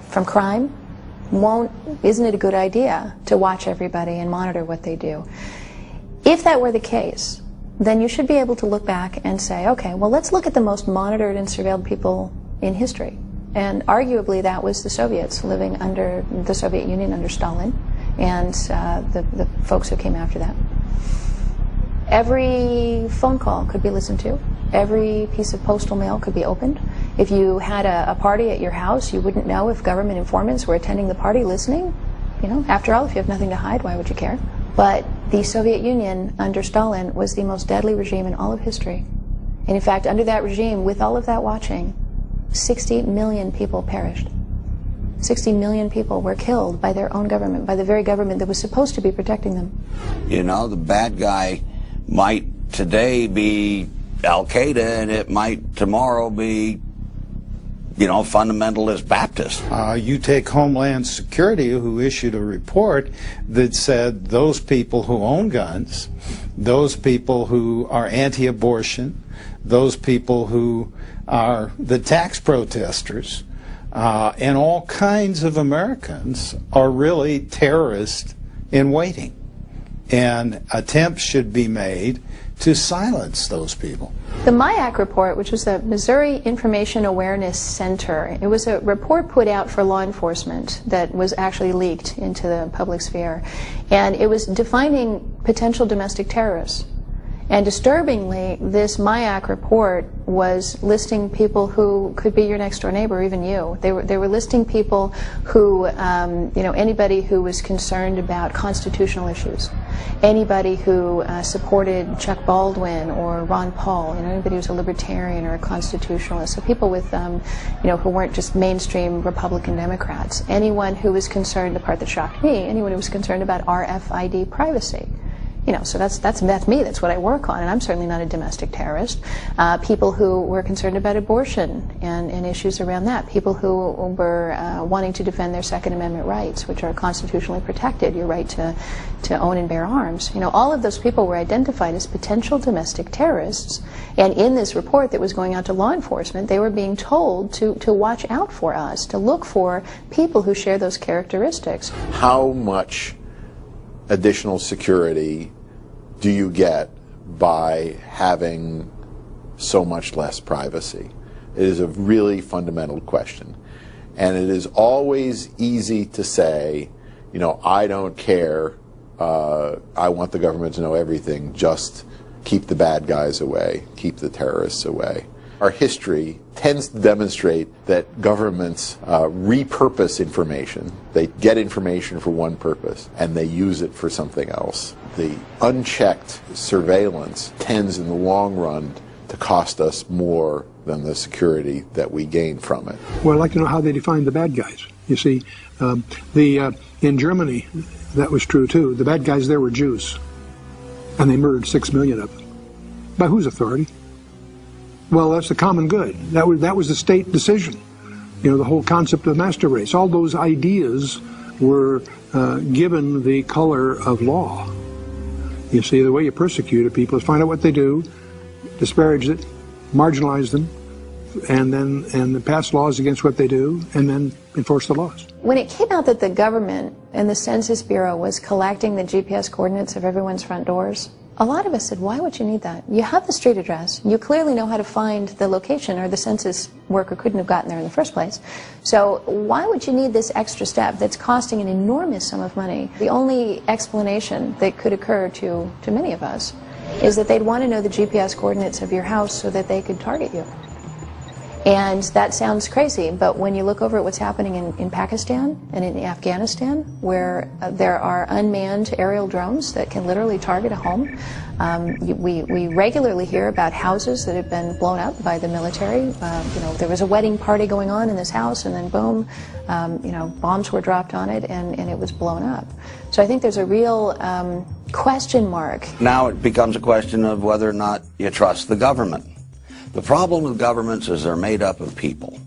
from crime? Isn't it a good idea to watch everybody and monitor what they do? If that were the case, then you should be able to look back and say, okay, well, let's look at the most monitored and surveilled people in history. And arguably that was the Soviets living under the Soviet Union under Stalin and the folks who came after that. Every phone call could be listened to. Every piece of postal mail could be opened. If you had a party at your house, you wouldn't know if government informants were attending the party listening. After all, if you have nothing to hide, why would you care? But the Soviet Union under Stalin was the most deadly regime in all of history. And in fact, under that regime, with all of that watching, 60 million people perished. 60 million people were killed by their own government, by the very government that was supposed to be protecting them. The bad guy might today be Al-Qaeda, and it might tomorrow be, fundamentalist Baptist. You take Homeland Security, who issued a report that said those people who own guns, those people who are anti-abortion, those people who are the tax protesters, and all kinds of Americans are really terrorists in waiting. And attempts should be made to silence those people. The MIAC report, which was the Missouri Information Awareness Center, it was a report put out for law enforcement that was actually leaked into the public sphere. And it was defining potential domestic terrorists. And disturbingly, this MIAC report was listing people who could be your next door neighbor, even you. They were listing people who, anybody who was concerned about constitutional issues, anybody who supported Chuck Baldwin or Ron Paul, anybody who was a libertarian or a constitutionalist. So people with, who weren't just mainstream Republican Democrats. Anyone who was concerned, the part that shocked me, anyone who was concerned about RFID privacy. So that's me. That's what I work on, and I'm certainly not a domestic terrorist. People who were concerned about abortion and issues around that. People who were wanting to defend their Second Amendment rights, which are constitutionally protected. Your right to own and bear arms. All of those people were identified as potential domestic terrorists, and in this report that was going out to law enforcement, they were being told to watch out for us, to look for people who share those characteristics. How much additional security do you get by having so much less privacy? It is a really fundamental question. And it is always easy to say, I don't care, I want the government to know everything, just keep the bad guys away, keep the terrorists away. Our history tends to demonstrate that governments repurpose information. They get information for one purpose, and they use it for something else. The unchecked surveillance tends, in the long run, to cost us more than the security that we gain from it. Well, I'd like to know how they define the bad guys. You see, in Germany, that was true too. The bad guys there were Jews, and they murdered 6 million of them. By whose authority? Well, that's the common good. That was the state decision. The whole concept of master race. All those ideas were given the color of law. You see, the way you persecute people is find out what they do, disparage it, marginalize them, and then pass laws against what they do, and then enforce the laws. When it came out that the government and the Census Bureau was collecting the GPS coordinates of everyone's front doors, a lot of us said, why would you need that? You have the street address. You clearly know how to find the location, or the census worker couldn't have gotten there in the first place. So why would you need this extra step that's costing an enormous sum of money? The only explanation that could occur to many of us is that they'd want to know the GPS coordinates of your house so that they could target you. And that sounds crazy, but when you look over at what's happening in Pakistan and in Afghanistan, where there are unmanned aerial drones that can literally target a home, we regularly hear about houses that have been blown up by the military. There was a wedding party going on in this house, and then boom, bombs were dropped on it, and it was blown up. So I think there's a real question mark. Now it becomes a question of whether or not you trust the government. The problem with governments is they're made up of people.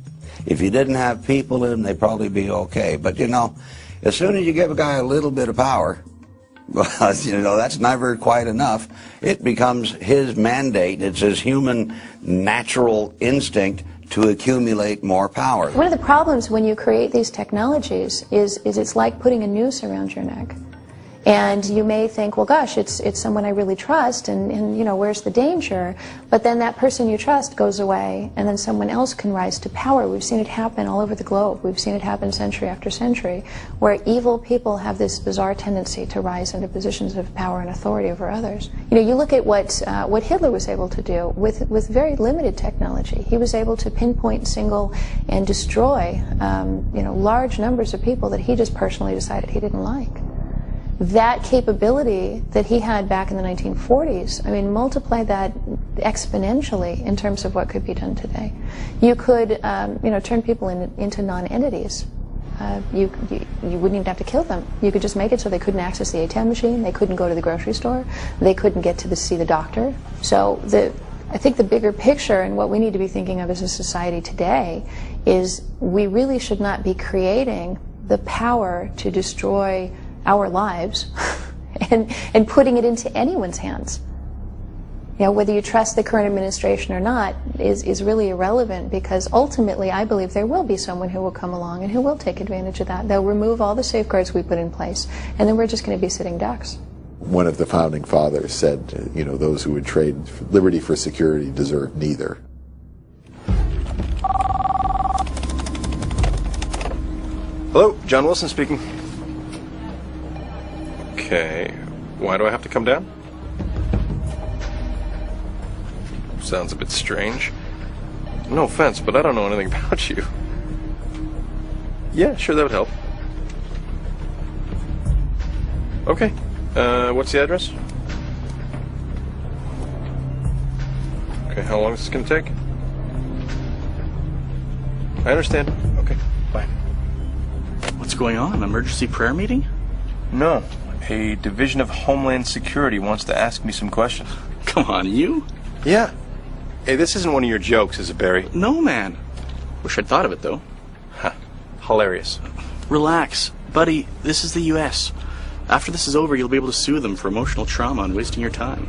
If you didn't have people in them, they'd probably be okay. But, as soon as you give a guy a little bit of power, well, that's never quite enough. It becomes his mandate. It's his human natural instinct to accumulate more power. One of the problems when you create these technologies is it's like putting a noose around your neck. And you may think, well, gosh, it's someone I really trust, and where's the danger? But then that person you trust goes away, and then someone else can rise to power. We've seen it happen all over the globe. We've seen it happen century after century, where evil people have this bizarre tendency to rise into positions of power and authority over others. You look at what Hitler was able to do with very limited technology. He was able to pinpoint, single, and destroy large numbers of people that he just personally decided he didn't like. That capability that he had back in the 1940s, multiply that exponentially in terms of what could be done today. You could, turn people into non-entities. You wouldn't even have to kill them. You could just make it so they couldn't access the ATM machine, they couldn't go to the grocery store, they couldn't get to see the doctor. So I think the bigger picture and what we need to be thinking of as a society today is we really should not be creating the power to destroy our lives and putting it into anyone's hands. Whether you trust the current administration or not is really irrelevant, because ultimately I believe there will be someone who will come along and who will take advantage of that. They'll remove all the safeguards we put in place, and then we're just going to be sitting ducks. One of the founding fathers said, those who would trade liberty for security deserve neither. Hello, John Wilson speaking. Okay, why do I have to come down? Sounds a bit strange. No offense, but I don't know anything about you. Yeah, sure, that would help. Okay, what's the address? Okay, how long is this gonna take? I understand. Okay, bye. What's going on? An emergency prayer meeting? No, A Division of Homeland Security wants to ask me some questions. Come on, you? Yeah. Hey, this isn't one of your jokes, is it, Barry? No, man. Wish I'd thought of it, though. Huh. Hilarious. Relax. Buddy, this is the U.S. After this is over, you'll be able to sue them for emotional trauma and wasting your time.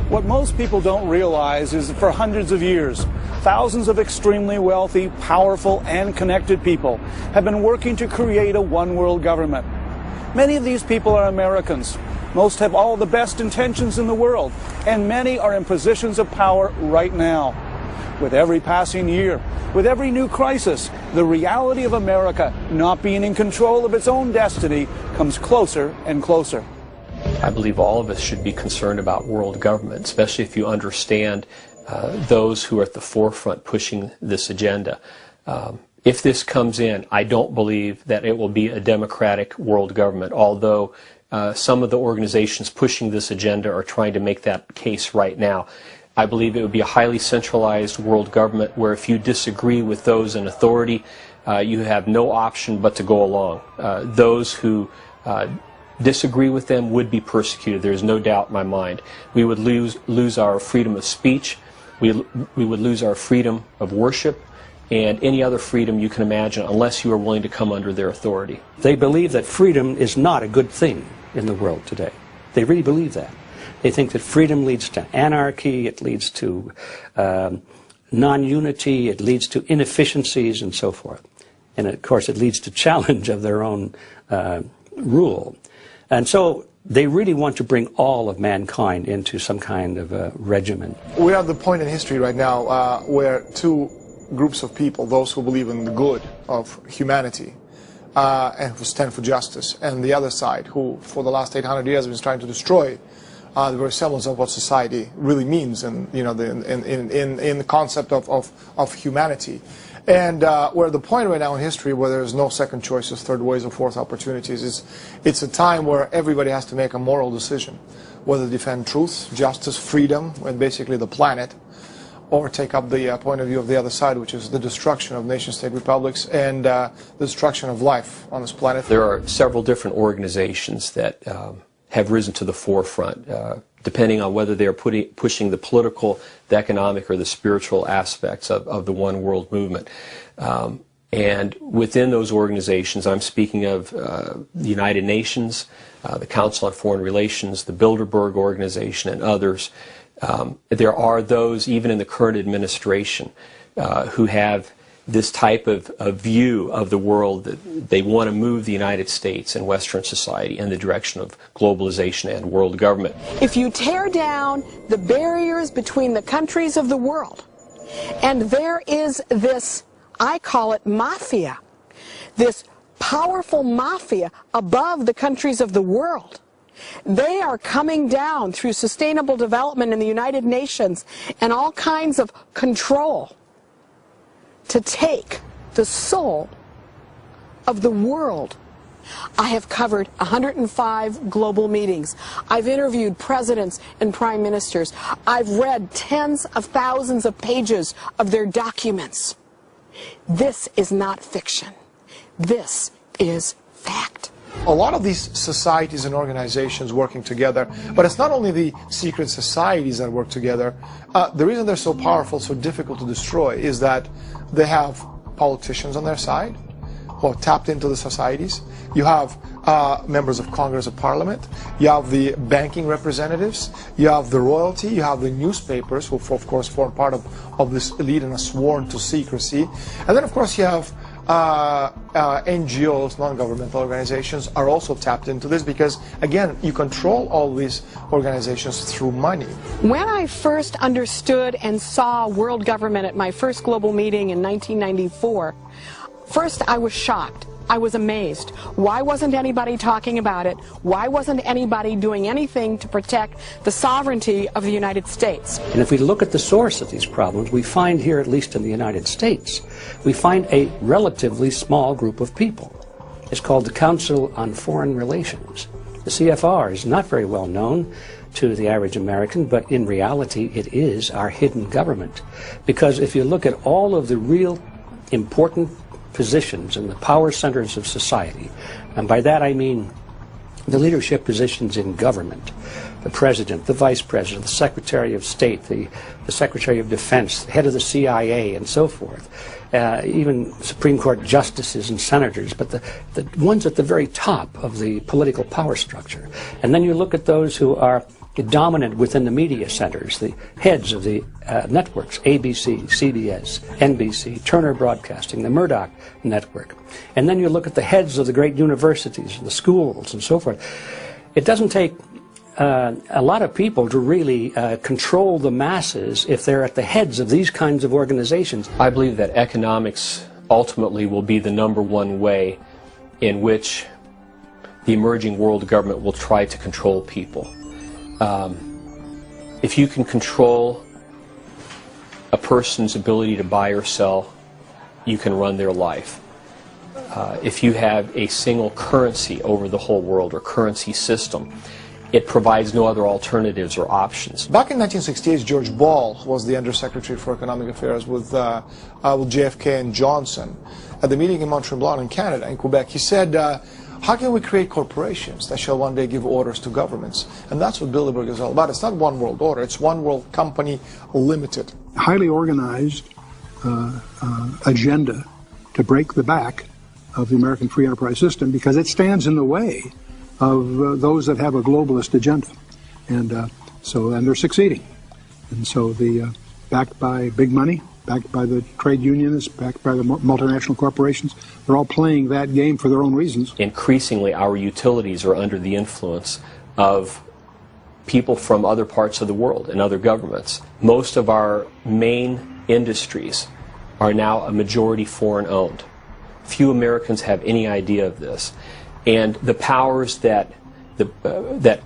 What most people don't realize is that for hundreds of years, thousands of extremely wealthy, powerful, and connected people have been working to create a one-world government. Many of these people are Americans. Most have all the best intentions in the world, and many are in positions of power right now. With every passing year, with every new crisis, the reality of America not being in control of its own destiny comes closer and closer. I believe all of us should be concerned about world government, especially if you understand those who are at the forefront pushing this agenda. If this comes in, I don't believe that it will be a democratic world government, although some of the organizations pushing this agenda are trying to make that case right now. I believe it would be a highly centralized world government where if you disagree with those in authority, you have no option but to go along. Those who disagree with them would be persecuted. There's no doubt in my mind. We would lose our freedom of speech. We would lose our freedom of worship and any other freedom you can imagine unless you are willing to come under their authority. They believe that freedom is not a good thing in the world today. They really believe that. They think that freedom leads to anarchy, it leads to non-unity, it leads to inefficiencies and so forth. And of course it leads to challenge of their own rule. And so they really want to bring all of mankind into some kind of a regimen. We're at the point in history right now where two groups of people, those who believe in the good of humanity and who stand for justice, and the other side, who for the last 800 years has been trying to destroy the very semblance of what society really means, and in the concept of humanity. And we're at the point right now in history where there's no second choices, third ways, or fourth opportunities. It's a time where everybody has to make a moral decision, whether to defend truth, justice, freedom, and basically the planet, or take up the point of view of the other side, which is the destruction of nation-state republics and the destruction of life on this planet. There are several different organizations that have risen to the forefront, depending on whether they are pushing the political, the economic, or the spiritual aspects of the One World movement. And within those organizations, I'm speaking of the United Nations, the Council on Foreign Relations, the Bilderberg Organization, and others. There are those, even in the current administration, who have this type of view of the world that they want to move the United States and Western society in the direction of globalization and world government. If you tear down the barriers between the countries of the world, and there is this, I call it mafia, this powerful mafia above the countries of the world, they are coming down through sustainable development in the United Nations and all kinds of control to take the soul of the world. I have covered 105 global meetings. I've interviewed presidents and prime ministers. I've read tens of thousands of pages of their documents. This is not fiction. This is fact. A lot of these societies and organizations working together, but it's not only the secret societies that work together. The reason they're so powerful, so difficult to destroy, is that they have politicians on their side who have tapped into the societies. You have members of Congress or Parliament. You have the banking representatives. You have the royalty. You have the newspapers, who of course form part of this elite and are sworn to secrecy. And then of course you have NGOs, non-governmental organizations, are also tapped into this because, again, you control all these organizations through money. When I first understood and saw world government at my first global meeting in 1994, first I was shocked. I was amazed. Why wasn't anybody talking about it? Why wasn't anybody doing anything to protect the sovereignty of the United States? And if we look at the source of these problems, we find here, at least in the United States, we find a relatively small group of people. It's called the Council on Foreign Relations. The CFR is not very well known to the average American, but in reality it is our hidden government. Because if you look at all of the real important positions in the power centers of society, and by that I mean the leadership positions in government, the president, the vice president, the secretary of state, the secretary of defense, the head of the CIA, and so forth, even Supreme Court justices and senators, but the ones at the very top of the political power structure. And then you look at those who are dominant within the media centers, the heads of the networks, ABC, CBS, NBC, Turner Broadcasting, the Murdoch Network. And then you look at the heads of the great universities, the schools, and so forth. It doesn't take a lot of people to really control the masses if they're at the heads of these kinds of organizations. I believe that economics ultimately will be the #1 way in which the emerging world government will try to control people. If you can control a person's ability to buy or sell, you can run their life. If you have a single currency over the whole world, or currency system, it provides no other alternatives or options. Back in 1968, George Ball was the Undersecretary for Economic Affairs with JFK and Johnson. At the meeting in Mont-Tremblant in Canada, in Quebec, he said, how can we create corporations that shall one day give orders to governments? And that's what Bilderberg is all about. It's not one world order, it's one world company limited. Highly organized agenda to break the back of the American free enterprise system, because it stands in the way of those that have a globalist agenda. And they're succeeding. And so backed by big money, backed by the trade unions, backed by the multinational corporations, they're all playing that game for their own reasons. Increasingly, our utilities are under the influence of people from other parts of the world and other governments. Most of our main industries are now a majority foreign-owned. Few Americans have any idea of this. And the powers that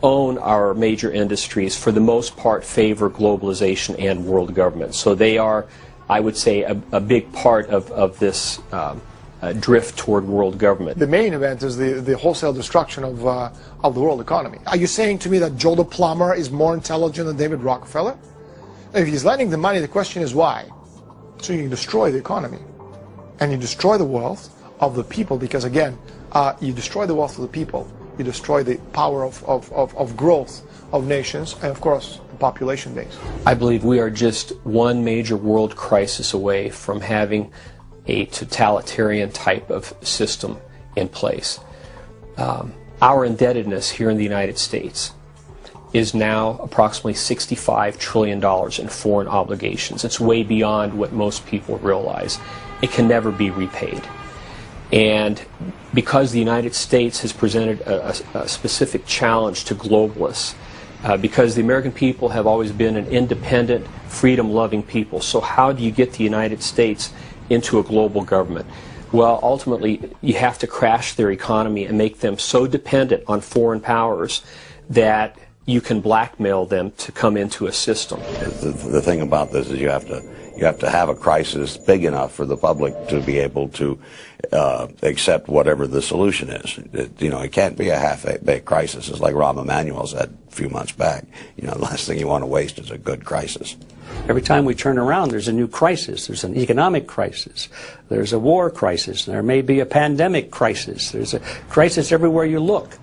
own our major industries, for the most part, favor globalization and world government. So they are, I would say, a big part of this drift toward world government. The main event is the wholesale destruction of the world economy. Are you saying to me that Joe the plumber is more intelligent than David Rockefeller? If he's lending the money, the question is why? So you destroy the economy, and you destroy the wealth of the people, because again, you destroy the wealth of the people, you destroy the power of growth of nations, and of course the population base. I believe we are just one major world crisis away from having a totalitarian type of system in place. Our indebtedness here in the United States is now approximately $65 trillion in foreign obligations. It's way beyond what most people realize. It can never be repaid. And because the United States has presented a specific challenge to globalists, because the American people have always been an independent, freedom-loving people, so how do you get the United States into a global government? Well, ultimately, you have to crash their economy and make them so dependent on foreign powers that you can blackmail them to come into a system. The thing about this is you have to have a crisis big enough for the public to be able to accept whatever the solution is. It can't be a half-baked crisis. It's like Rahm Emanuel said a few months back. The last thing you want to waste is a good crisis. Every time we turn around, there's a new crisis. There's an economic crisis. There's a war crisis. There may be a pandemic crisis. There's a crisis everywhere you look.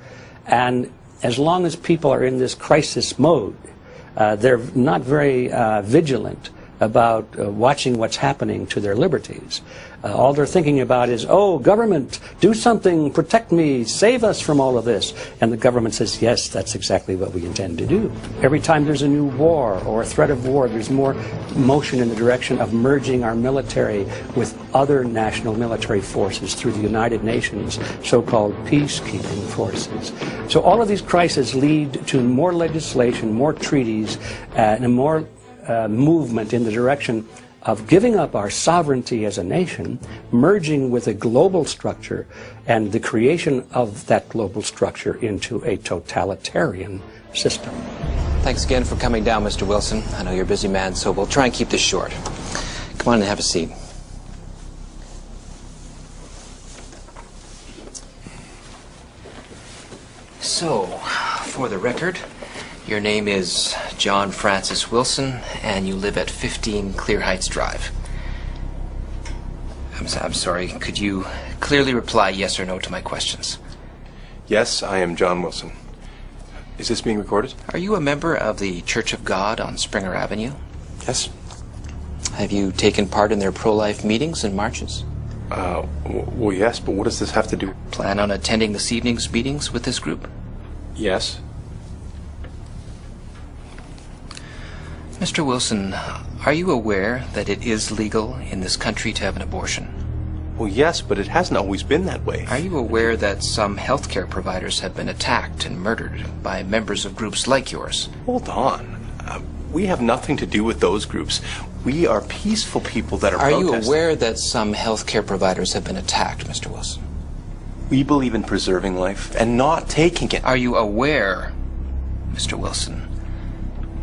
And as long as people are in this crisis mode, they're not very vigilant about watching what's happening to their liberties. All they're thinking about is, oh, government, do something, protect me, save us from all of this. And the government says, yes, that's exactly what we intend to do. Every time there's a new war or a threat of war, there's more motion in the direction of merging our military with other national military forces through the United Nations so-called peacekeeping forces. So all of these crises lead to more legislation, more treaties, and more movement in the direction of giving up our sovereignty as a nation, merging with a global structure, and the creation of that global structure into a totalitarian system. Thanks again for coming down, Mr. Wilson. I know you're a busy man, so we'll try and keep this short. Come on and have a seat. So, for the record, your name is John Francis Wilson, and you live at 15 Clear Heights Drive. I'm sorry. Could you clearly reply yes or no to my questions? Yes, I am John Wilson. Is this being recorded? Are you a member of the Church of God on Springer Avenue? Yes. Have you taken part in their pro-life meetings and marches? Well, yes, but what does this have to do? Plan on attending this evening's meetings with this group? Yes. Mr. Wilson, are you aware that it is legal in this country to have an abortion? Well, yes, but it hasn't always been that way. Are you aware that some healthcare providers have been attacked and murdered by members of groups like yours? Hold on. We have nothing to do with those groups. We are peaceful people that are protesting. Are you aware that some healthcare providers have been attacked, Mr. Wilson? We believe in preserving life and not taking it. Are you aware, Mr. Wilson?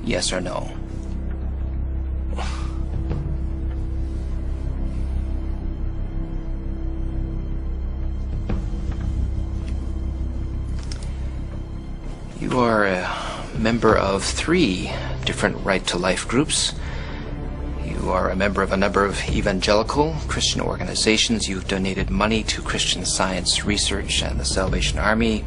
Yes or no? You are a member of 3 different right-to-life groups. You are a member of a number of evangelical Christian organizations. You've donated money to Christian Science Research and the Salvation Army.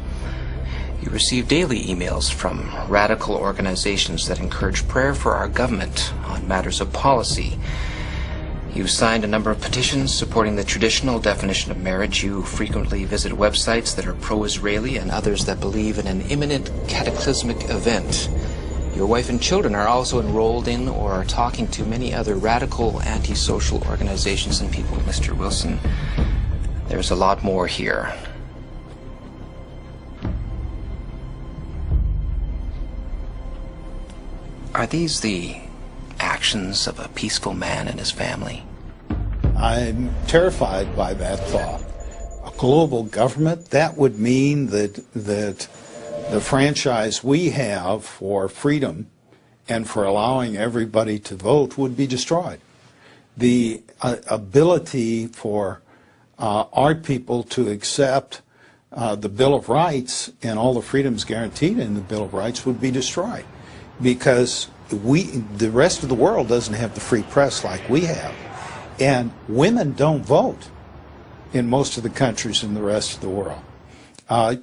You receive daily emails from radical organizations that encourage prayer for our government on matters of policy. You've signed a number of petitions supporting the traditional definition of marriage. You frequently visit websites that are pro-Israeli and others that believe in an imminent cataclysmic event. Your wife and children are also enrolled in or are talking to many other radical anti-social organizations and people, Mr. Wilson. There's a lot more here. Are these the actions of a peaceful man and his family? I'm terrified by that thought. A global government, that would mean that the franchise we have for freedom and for allowing everybody to vote would be destroyed. The ability for our people to accept the Bill of Rights and all the freedoms guaranteed in the Bill of Rights would be destroyed, because the rest of the world doesn't have the free press like we have. And women don't vote in most of the countries in the rest of the world.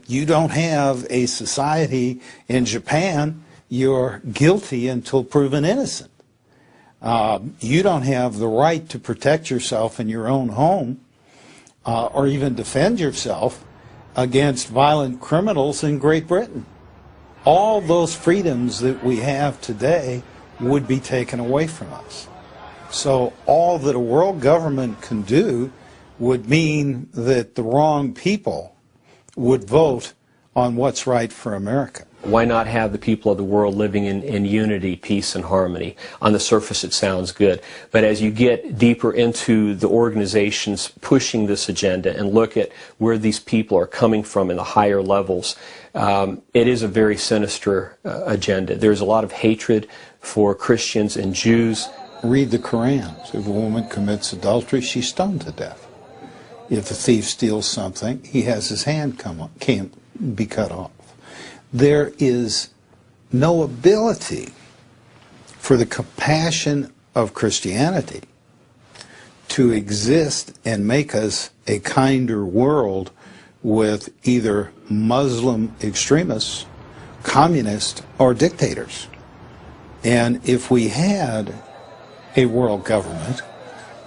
You don't have a society in Japan, you're guilty until proven innocent. You don't have the right to protect yourself in your own home or even defend yourself against violent criminals in Great Britain. All those freedoms that we have today would be taken away from us. So all that a world government can do would mean that the wrong people would vote on what's right for America. Why not have the people of the world living in unity, peace, and harmony? On the surface, it sounds good. But as you get deeper into the organizations pushing this agenda and look at where these people are coming from in the higher levels, it is a very sinister agenda. There's a lot of hatred for Christians and Jews. Read the Quran. If a woman commits adultery, she's stoned to death. If a thief steals something, he has his hand can't be cut off. There is no ability for the compassion of Christianity to exist and make us a kinder world with either Muslim extremists, communists, or dictators. And if we had a world government,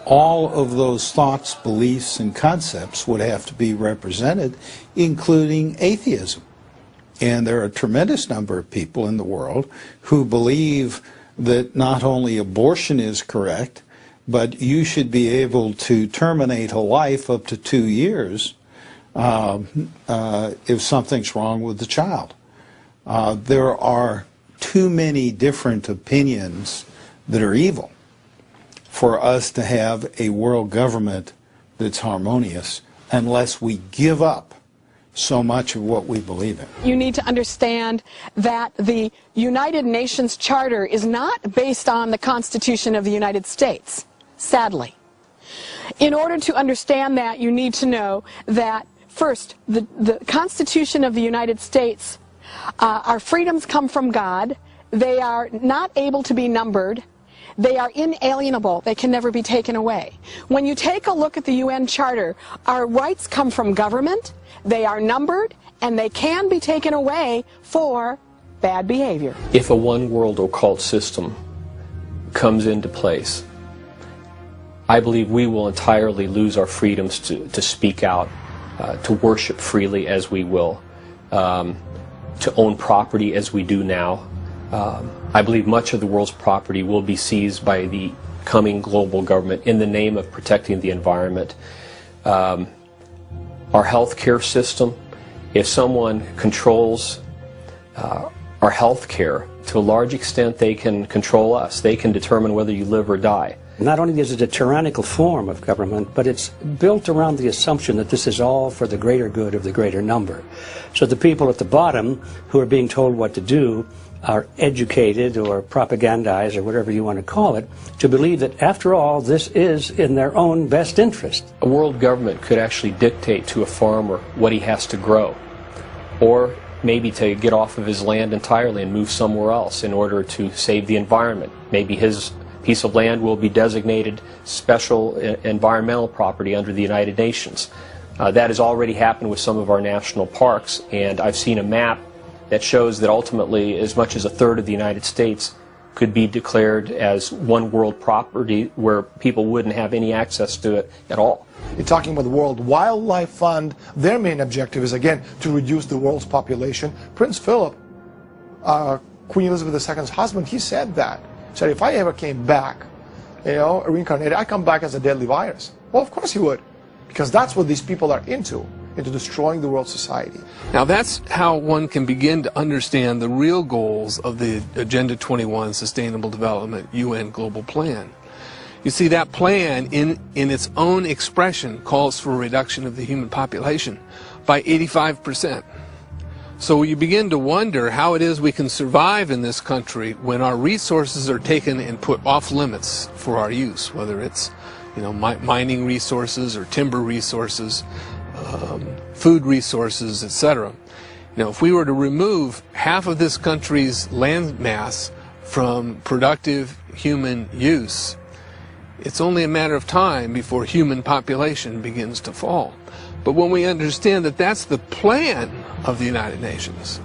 all of those thoughts, beliefs, and concepts would have to be represented, including atheism. And there are a tremendous number of people in the world who believe that not only abortion is correct, but you should be able to terminate a life up to 2 years if something's wrong with the child. There are too many different opinions that are evil for us to have a world government that's harmonious unless we give up so much of what we believe in. You need to understand that the United Nations Charter is not based on the Constitution of the United States, sadly. In order to understand that, you need to know that, first, the Constitution of the United States, our freedoms come from God. They are not able to be numbered. They are inalienable. They can never be taken away. When you take a look at the UN Charter, our rights come from government, they are numbered, and they can be taken away for bad behavior. If a one world occult system comes into place, I believe we will entirely lose our freedoms to speak out, to worship freely as we will, to own property as we do now. I believe much of the world's property will be seized by the coming global government in the name of protecting the environment. Our healthcare system, if someone controls our healthcare, to a large extent they can control us. They can determine whether you live or die. Not only is it a tyrannical form of government, but it's built around the assumption that this is all for the greater good of the greater number. So the people at the bottom who are being told what to do are educated or propagandized or whatever you want to call it to believe that after all this is in their own best interest. A world government could actually dictate to a farmer what he has to grow, or maybe to get off of his land entirely and move somewhere else in order to save the environment. Maybe his piece of land will be designated special environmental property under the United Nations. That has already happened with some of our national parks, and I've seen a map that shows that ultimately as much as a third of the United States could be declared as one world property where people wouldn't have any access to it at all. You're talking about the World Wildlife Fund. Their main objective is, again, to reduce the world's population. Prince Philip, Queen Elizabeth II's husband, he said that. He said, if I ever came back, reincarnated, I come back as a deadly virus. Well, of course he would, because that's what these people are into destroying the world society. Now that's how one can begin to understand the real goals of the Agenda 21 Sustainable Development UN Global Plan. You see, that plan in its own expression calls for a reduction of the human population by 85%. So you begin to wonder how it is we can survive in this country when our resources are taken and put off limits for our use, whether it's mining resources or timber resources, food resources, etc. If we were to remove half of this country's land mass from productive human use, it's only a matter of time before human population begins to fall. But when we understand that that's the plan of the United Nations,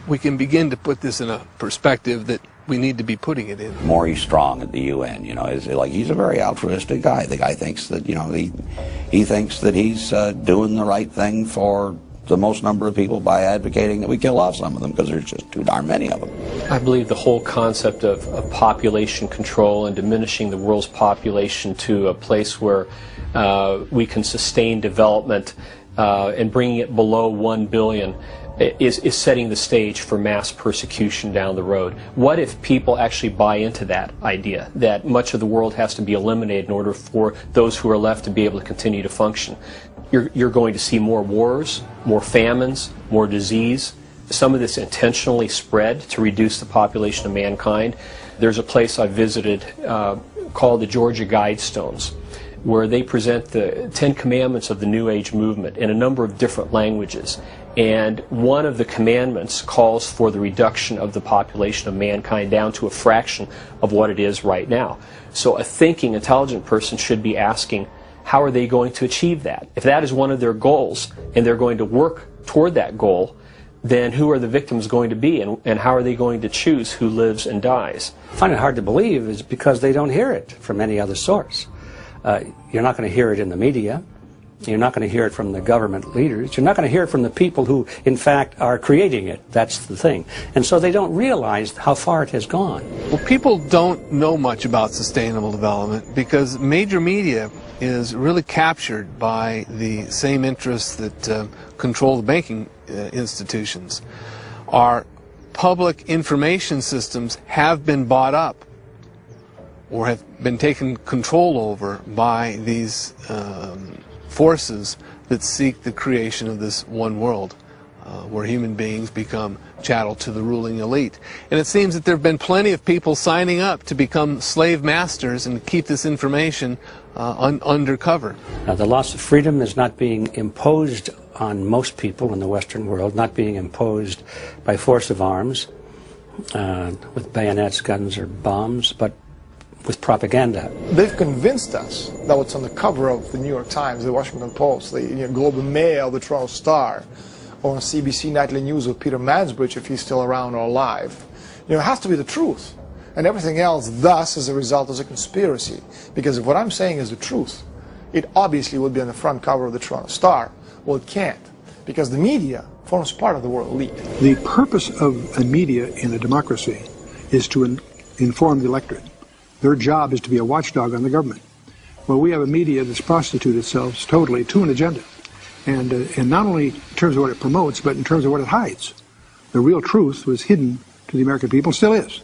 we can begin to put this in a perspective that we need to be putting it in. Maurice Strong at the UN, is like, he's a very altruistic guy. The guy thinks that, he thinks that he's doing the right thing for the most number of people by advocating that we kill off some of them because there's just too darn many of them. I believe the whole concept of population control and diminishing the world's population to a place where we can sustain development and bringing it below 1 billion is setting the stage for mass persecution down the road. What if people actually buy into that idea, that much of the world has to be eliminated in order for those who are left to be able to continue to function? You're going to see more wars, more famines, more disease. Some of this intentionally spread to reduce the population of mankind. There's a place I visited called the Georgia Guidestones, where they present the 10 Commandments of the New Age movement in a number of different languages. And one of the commandments calls for the reduction of the population of mankind down to a fraction of what it is right now. So a thinking, intelligent person should be asking, how are they going to achieve that? If that is one of their goals, and they're going to work toward that goal, then who are the victims going to be, and how are they going to choose who lives and dies? I find it hard to believe is because they don't hear it from any other source. You're not going to hear it in the media. You're not going to hear it from the government leaders. You're not going to hear it from the people who, in fact, are creating it. That's the thing. And so they don't realize how far it has gone. Well, people don't know much about sustainable development because major media is really captured by the same interests that control the banking institutions. Our public information systems have been bought up or have been taken control over by these forces that seek the creation of this one world where human beings become chattel to the ruling elite. And it seems that there have been plenty of people signing up to become slave masters and keep this information undercover. Now, the loss of freedom is not being imposed on most people in the Western world, not being imposed by force of arms with bayonets, guns, or bombs, but with propaganda. They've convinced us that what's on the cover of the New York Times, the Washington Post, the Globe and Mail, the Toronto Star, or on CBC Nightly News with Peter Mansbridge, if he's still around or alive, it has to be the truth. And everything else, thus, as a result, is a conspiracy. Because if what I'm saying is the truth, it obviously would be on the front cover of the Toronto Star. Well, it can't, because the media forms part of the world elite. The purpose of a media in a democracy is to inform the electorate. Their job is to be a watchdog on the government. Well, we have a media that's prostituted itself totally to an agenda. And not only in terms of what it promotes, but in terms of what it hides. The real truth was hidden to the American people, still is.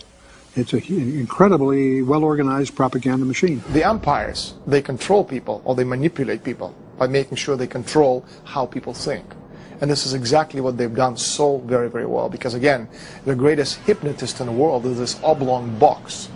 It's an incredibly well-organized propaganda machine. The empires, they control people, or they manipulate people by making sure they control how people think. And this is exactly what they've done so very, very well. Because again, the greatest hypnotist in the world is this oblong box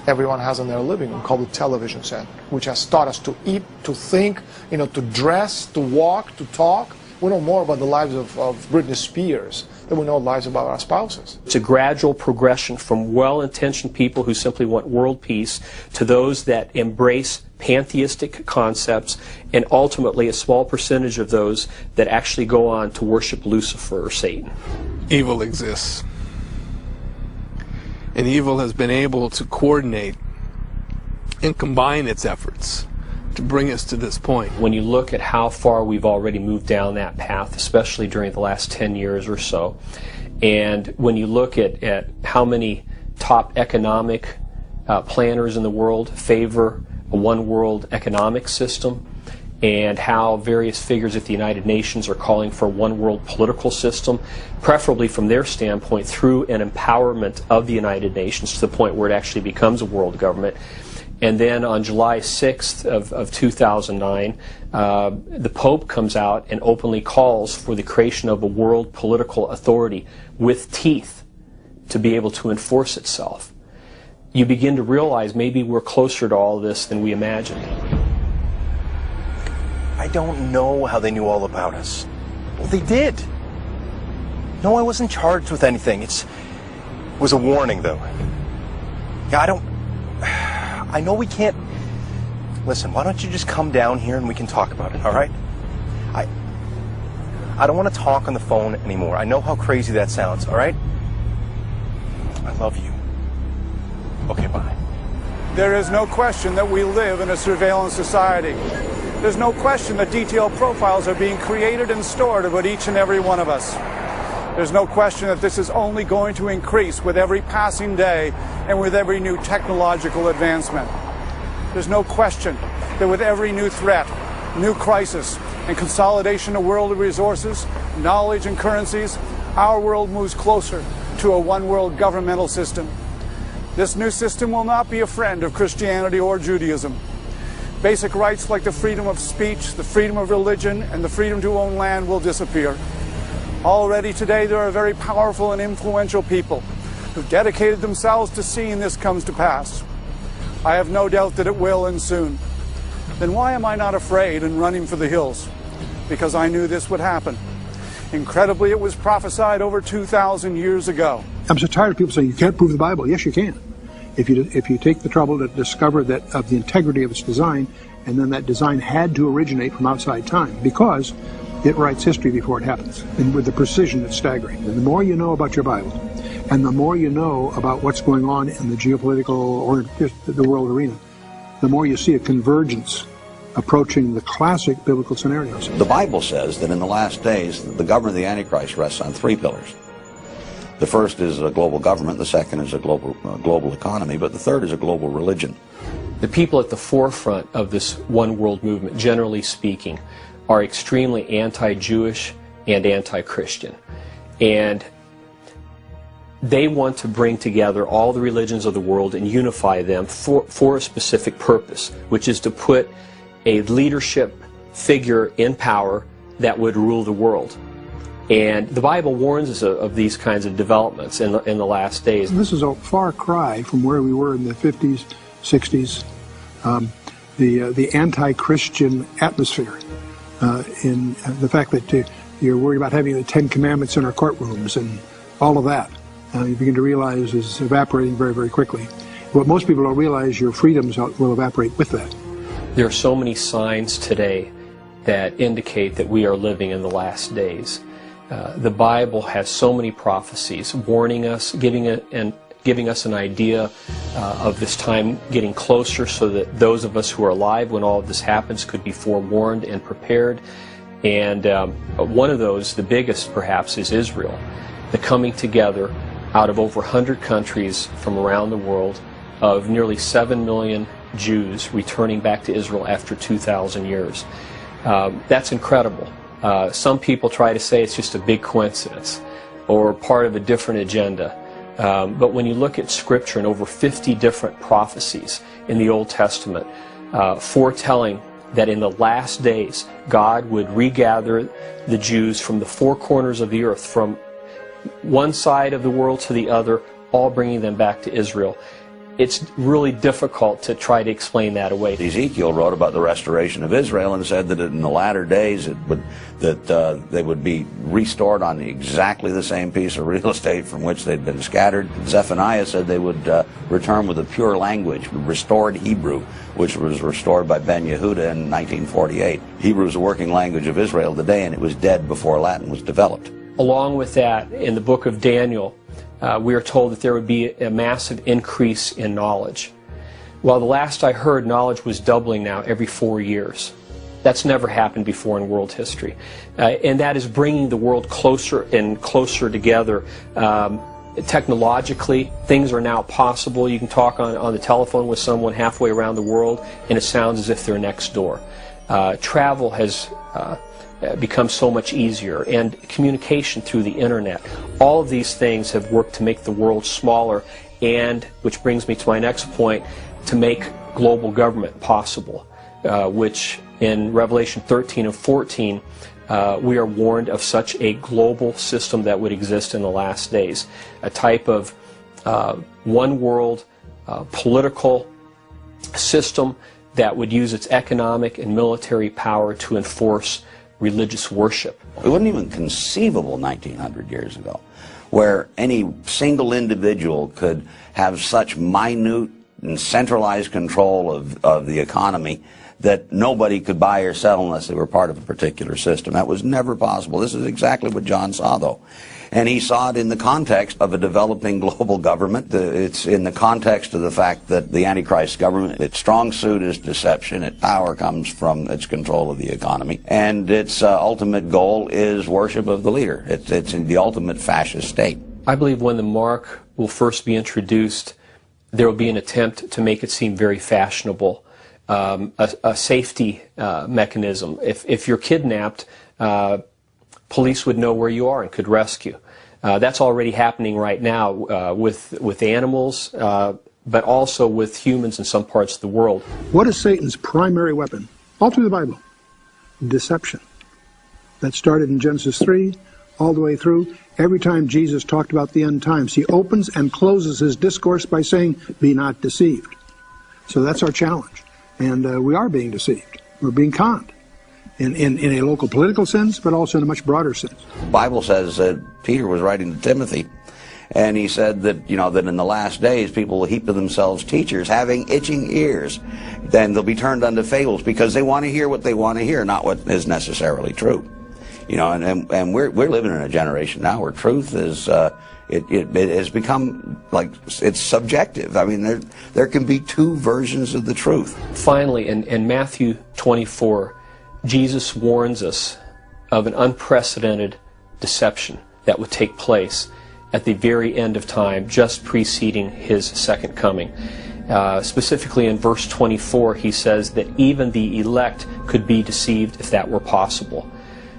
everyone has in their living room called the television set, which has taught us to eat, to think, to dress, to walk, to talk. We know more about the lives of Britney Spears than we know lives about our spouses. It's a gradual progression from well-intentioned people who simply want world peace to those that embrace pantheistic concepts, and ultimately a small percentage of those that actually go on to worship Lucifer or Satan. Evil exists. And evil has been able to coordinate and combine its efforts to bring us to this point. When you look at how far we've already moved down that path, especially during the last 10 years or so, and when you look at how many top economic planners in the world favor a one-world economic system, and how various figures at the United Nations are calling for a one-world political system, preferably from their standpoint through an empowerment of the United Nations to the point where it actually becomes a world government. And then on July 6th of 2009, the Pope comes out and openly calls for the creation of a world political authority with teeth to be able to enforce itself. You begin to realize maybe we're closer to all this than we imagined. I don't know how they knew all about us. Well, they did. No, I wasn't charged with anything. It was a warning, though. Yeah, I know we can't... Listen, why don't you just come down here and we can talk about it, all right? I don't want to talk on the phone anymore. I know how crazy that sounds, all right? I love you. Okay, bye. There is no question that we live in a surveillance society. There's no question that detailed profiles are being created and stored about each and every one of us. There's no question that this is only going to increase with every passing day and with every new technological advancement. There's no question that with every new threat, new crisis, and consolidation of world resources, knowledge, and currencies, our world moves closer to a one-world governmental system. This new system will not be a friend of Christianity or Judaism. Basic rights like the freedom of speech, the freedom of religion, and the freedom to own land will disappear. Already today, there are very powerful and influential people who've dedicated themselves to seeing this comes to pass. I have no doubt that it will, and soon. Then why am I not afraid and running for the hills? Because I knew this would happen. Incredibly, it was prophesied over 2,000 years ago. I'm so tired of people saying you can't prove the Bible. Yes, you can. If you take the trouble to discover that of the integrity of its design, and then that design had to originate from outside time, because it writes history before it happens, and with the precision that's staggering. And the more you know about your Bible, and the more you know about what's going on in the geopolitical or just the world arena, the more you see a convergence approaching the classic biblical scenarios. The Bible says that in the last days, the government of the Antichrist rests on three pillars. The first is a global government, the second is a global economy, but the third is a global religion. The people at the forefront of this one world movement, generally speaking, are extremely anti-Jewish and anti-Christian. And they want to bring together all the religions of the world and unify them for a specific purpose, which is to put a leadership figure in power that would rule the world. And the Bible warns us of these kinds of developments in the last days. This is a far cry from where we were in the 50s, 60s, the anti-Christian atmosphere, in the fact that you're worried about having the Ten Commandments in our courtrooms and all of that. You begin to realize is evaporating very, very quickly. What most people don't realize, your freedoms will evaporate with that. There are so many signs today that indicate that we are living in the last days. The Bible has so many prophecies warning us, giving us an idea of this time getting closer so that those of us who are alive when all of this happens could be forewarned and prepared. And one of those, the biggest perhaps, is Israel. The coming together out of over 100 countries from around the world of nearly 7 million Jews returning back to Israel after 2,000 years. That's incredible. Some people try to say it's just a big coincidence or part of a different agenda. But when you look at Scripture and over 50 different prophecies in the Old Testament foretelling that in the last days God would regather the Jews from the four corners of the earth, from one side of the world to the other, all bringing them back to Israel. It's really difficult to try to explain that away. Ezekiel wrote about the restoration of Israel and said that in the latter days they would be restored on exactly the same piece of real estate from which they'd been scattered. Zephaniah said they would return with a pure language, restored Hebrew, which was restored by Ben Yehuda in 1948. Hebrew is a working language of Israel today, and it was dead before Latin was developed. Along with that, in the book of Daniel, we are told that there would be a massive increase in knowledge. Well, the last I heard, knowledge was doubling now every 4 years. That's never happened before in world history. And that is bringing the world closer and closer together. Technologically, things are now possible. You can talk on the telephone with someone halfway around the world, and it sounds as if they're next door. Travel has become so much easier, and communication through the internet. All of these things have worked to make the world smaller, and, which brings me to my next point, to make global government possible, which in Revelation 13 and 14 we are warned of such a global system that would exist in the last days, a type of one world political system that would use its economic and military power to enforce religious worship. It wasn't even conceivable 1900 years ago, where any single individual could have such minute and centralized control of the economy that nobody could buy or sell unless they were part of a particular system. That was never possible. This is exactly what John saw, though. And he saw it in the context of a developing global government. It's in the context of the fact that the Antichrist government, its strong suit is deception. Its power comes from its control of the economy. And its ultimate goal is worship of the leader. It's in the ultimate fascist state. I believe when the mark will first be introduced, there will be an attempt to make it seem very fashionable, a safety mechanism. If you're kidnapped, police would know where you are and could rescue. That's already happening right now with animals, but also with humans in some parts of the world. What is Satan's primary weapon? All through the Bible. Deception. That started in Genesis 3, all the way through. Every time Jesus talked about the end times, he opens and closes his discourse by saying, "Be not deceived." So that's our challenge. And we are being deceived. We're being conned. In a local political sense, but also in a much broader sense. The Bible says that Peter was writing to Timothy, and he said that, that in the last days people will heap to themselves teachers having itching ears. Then they'll be turned unto fables because they want to hear what they want to hear, not what is necessarily true. And we're living in a generation now where truth is it has become like it's subjective. I mean, there can be two versions of the truth. Finally, in Matthew 24. Jesus warns us of an unprecedented deception that would take place at the very end of time, just preceding his second coming. Specifically in verse 24, he says that even the elect could be deceived if that were possible.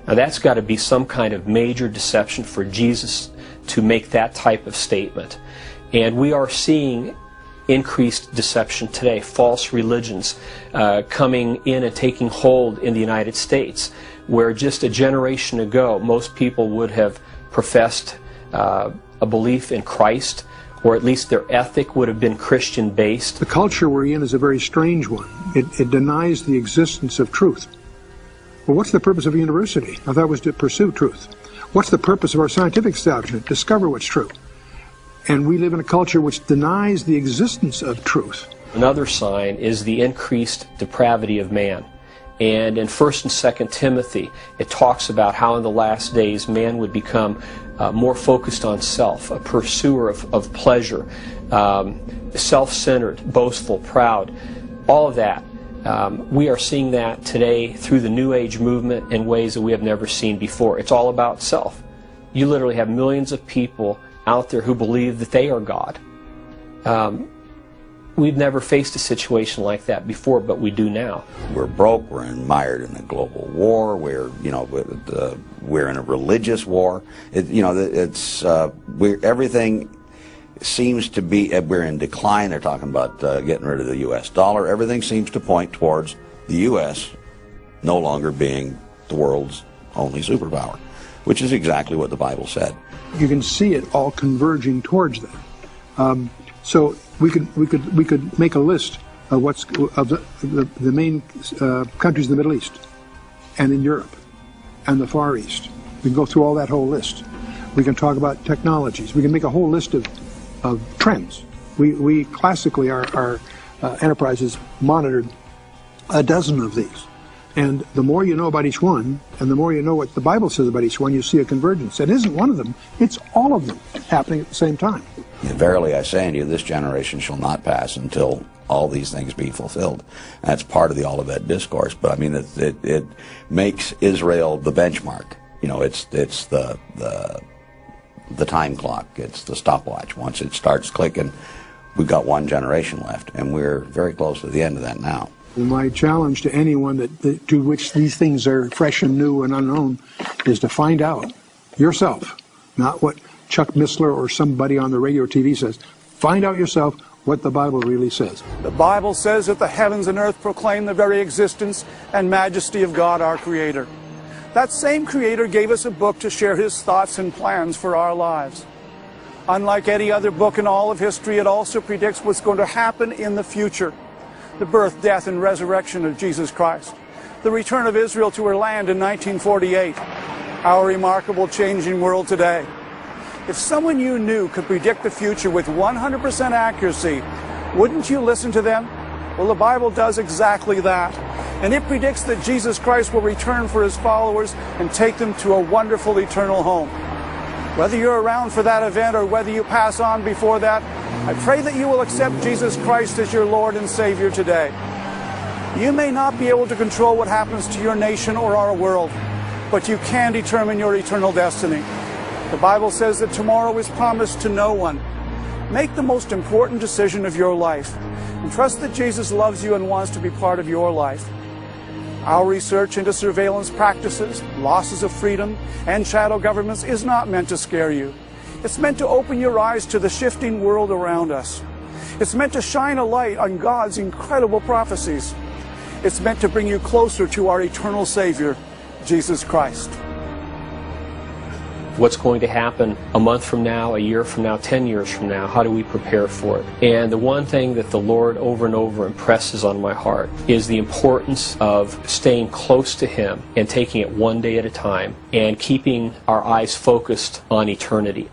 Now that's got to be some kind of major deception for Jesus to make that type of statement. And we are seeing increased deception today, false religions coming in and taking hold in the United States, where just a generation ago most people would have professed a belief in Christ, or at least their ethic would have been Christian-based. The culture we're in is a very strange one. It denies the existence of truth. Well, what's the purpose of a university? I thought it was to pursue truth. What's the purpose of our scientific establishment? Discover what's true. And we live in a culture which denies the existence of truth. Another sign is the increased depravity of man. And in 1 and 2 Timothy, it talks about how in the last days man would become more focused on self, a pursuer of pleasure, self-centered, boastful, proud, all of that. We are seeing that today through the New Age movement in ways that we have never seen before. It's all about self. You literally have millions of people out there who believe that they are God. We've never faced a situation like that before, but we do now. We're broke. We're mired in a global war. We're in a religious war. Everything seems to be. We're in decline. They're talking about getting rid of the U.S. dollar. Everything seems to point towards the U.S. no longer being the world's only superpower, which is exactly what the Bible said. You can see it all converging towards that. So we could make a list of the main countries in the Middle East and in Europe and the Far East. We can go through all that whole list. We can talk about technologies. We can make a whole list of trends. We classically, our enterprises monitored a dozen of these. And the more you know about each one, and the more you know what the Bible says about each one, you see a convergence. It isn't one of them, it's all of them happening at the same time. Verily I say unto you, this generation shall not pass until all these things be fulfilled. And that's part of the Olivet Discourse. But I mean, it makes Israel the benchmark. You know, it's the time clock. It's the stopwatch. Once it starts clicking, we've got one generation left, and we're very close to the end of that now. My challenge to anyone to which these things are fresh and new and unknown is to find out yourself, not what Chuck Missler or somebody on the radio or TV says. Find out yourself what the Bible really says. The Bible says that the heavens and earth proclaim the very existence and majesty of God our Creator. That same Creator gave us a book to share His thoughts and plans for our lives. Unlike any other book in all of history, it also predicts what's going to happen in the future. The birth, death, and resurrection of Jesus Christ. The return of Israel to her land in 1948. Our remarkable changing world today. If someone you knew could predict the future with 100% accuracy, wouldn't you listen to them? Well, the Bible does exactly that. And it predicts that Jesus Christ will return for His followers and take them to a wonderful eternal home. Whether you're around for that event or whether you pass on before that, I pray that you will accept Jesus Christ as your Lord and Savior today. You may not be able to control what happens to your nation or our world, but you can determine your eternal destiny. The Bible says that tomorrow is promised to no one. Make the most important decision of your life, and trust that Jesus loves you and wants to be part of your life. Our research into surveillance practices, losses of freedom, and shadow governments is not meant to scare you. It's meant to open your eyes to the shifting world around us. It's meant to shine a light on God's incredible prophecies. It's meant to bring you closer to our eternal Savior, Jesus Christ. What's going to happen a month from now, a year from now, 10 years from now? How do we prepare for it? And the one thing that the Lord over and over impresses on my heart is the importance of staying close to Him and taking it one day at a time and keeping our eyes focused on eternity.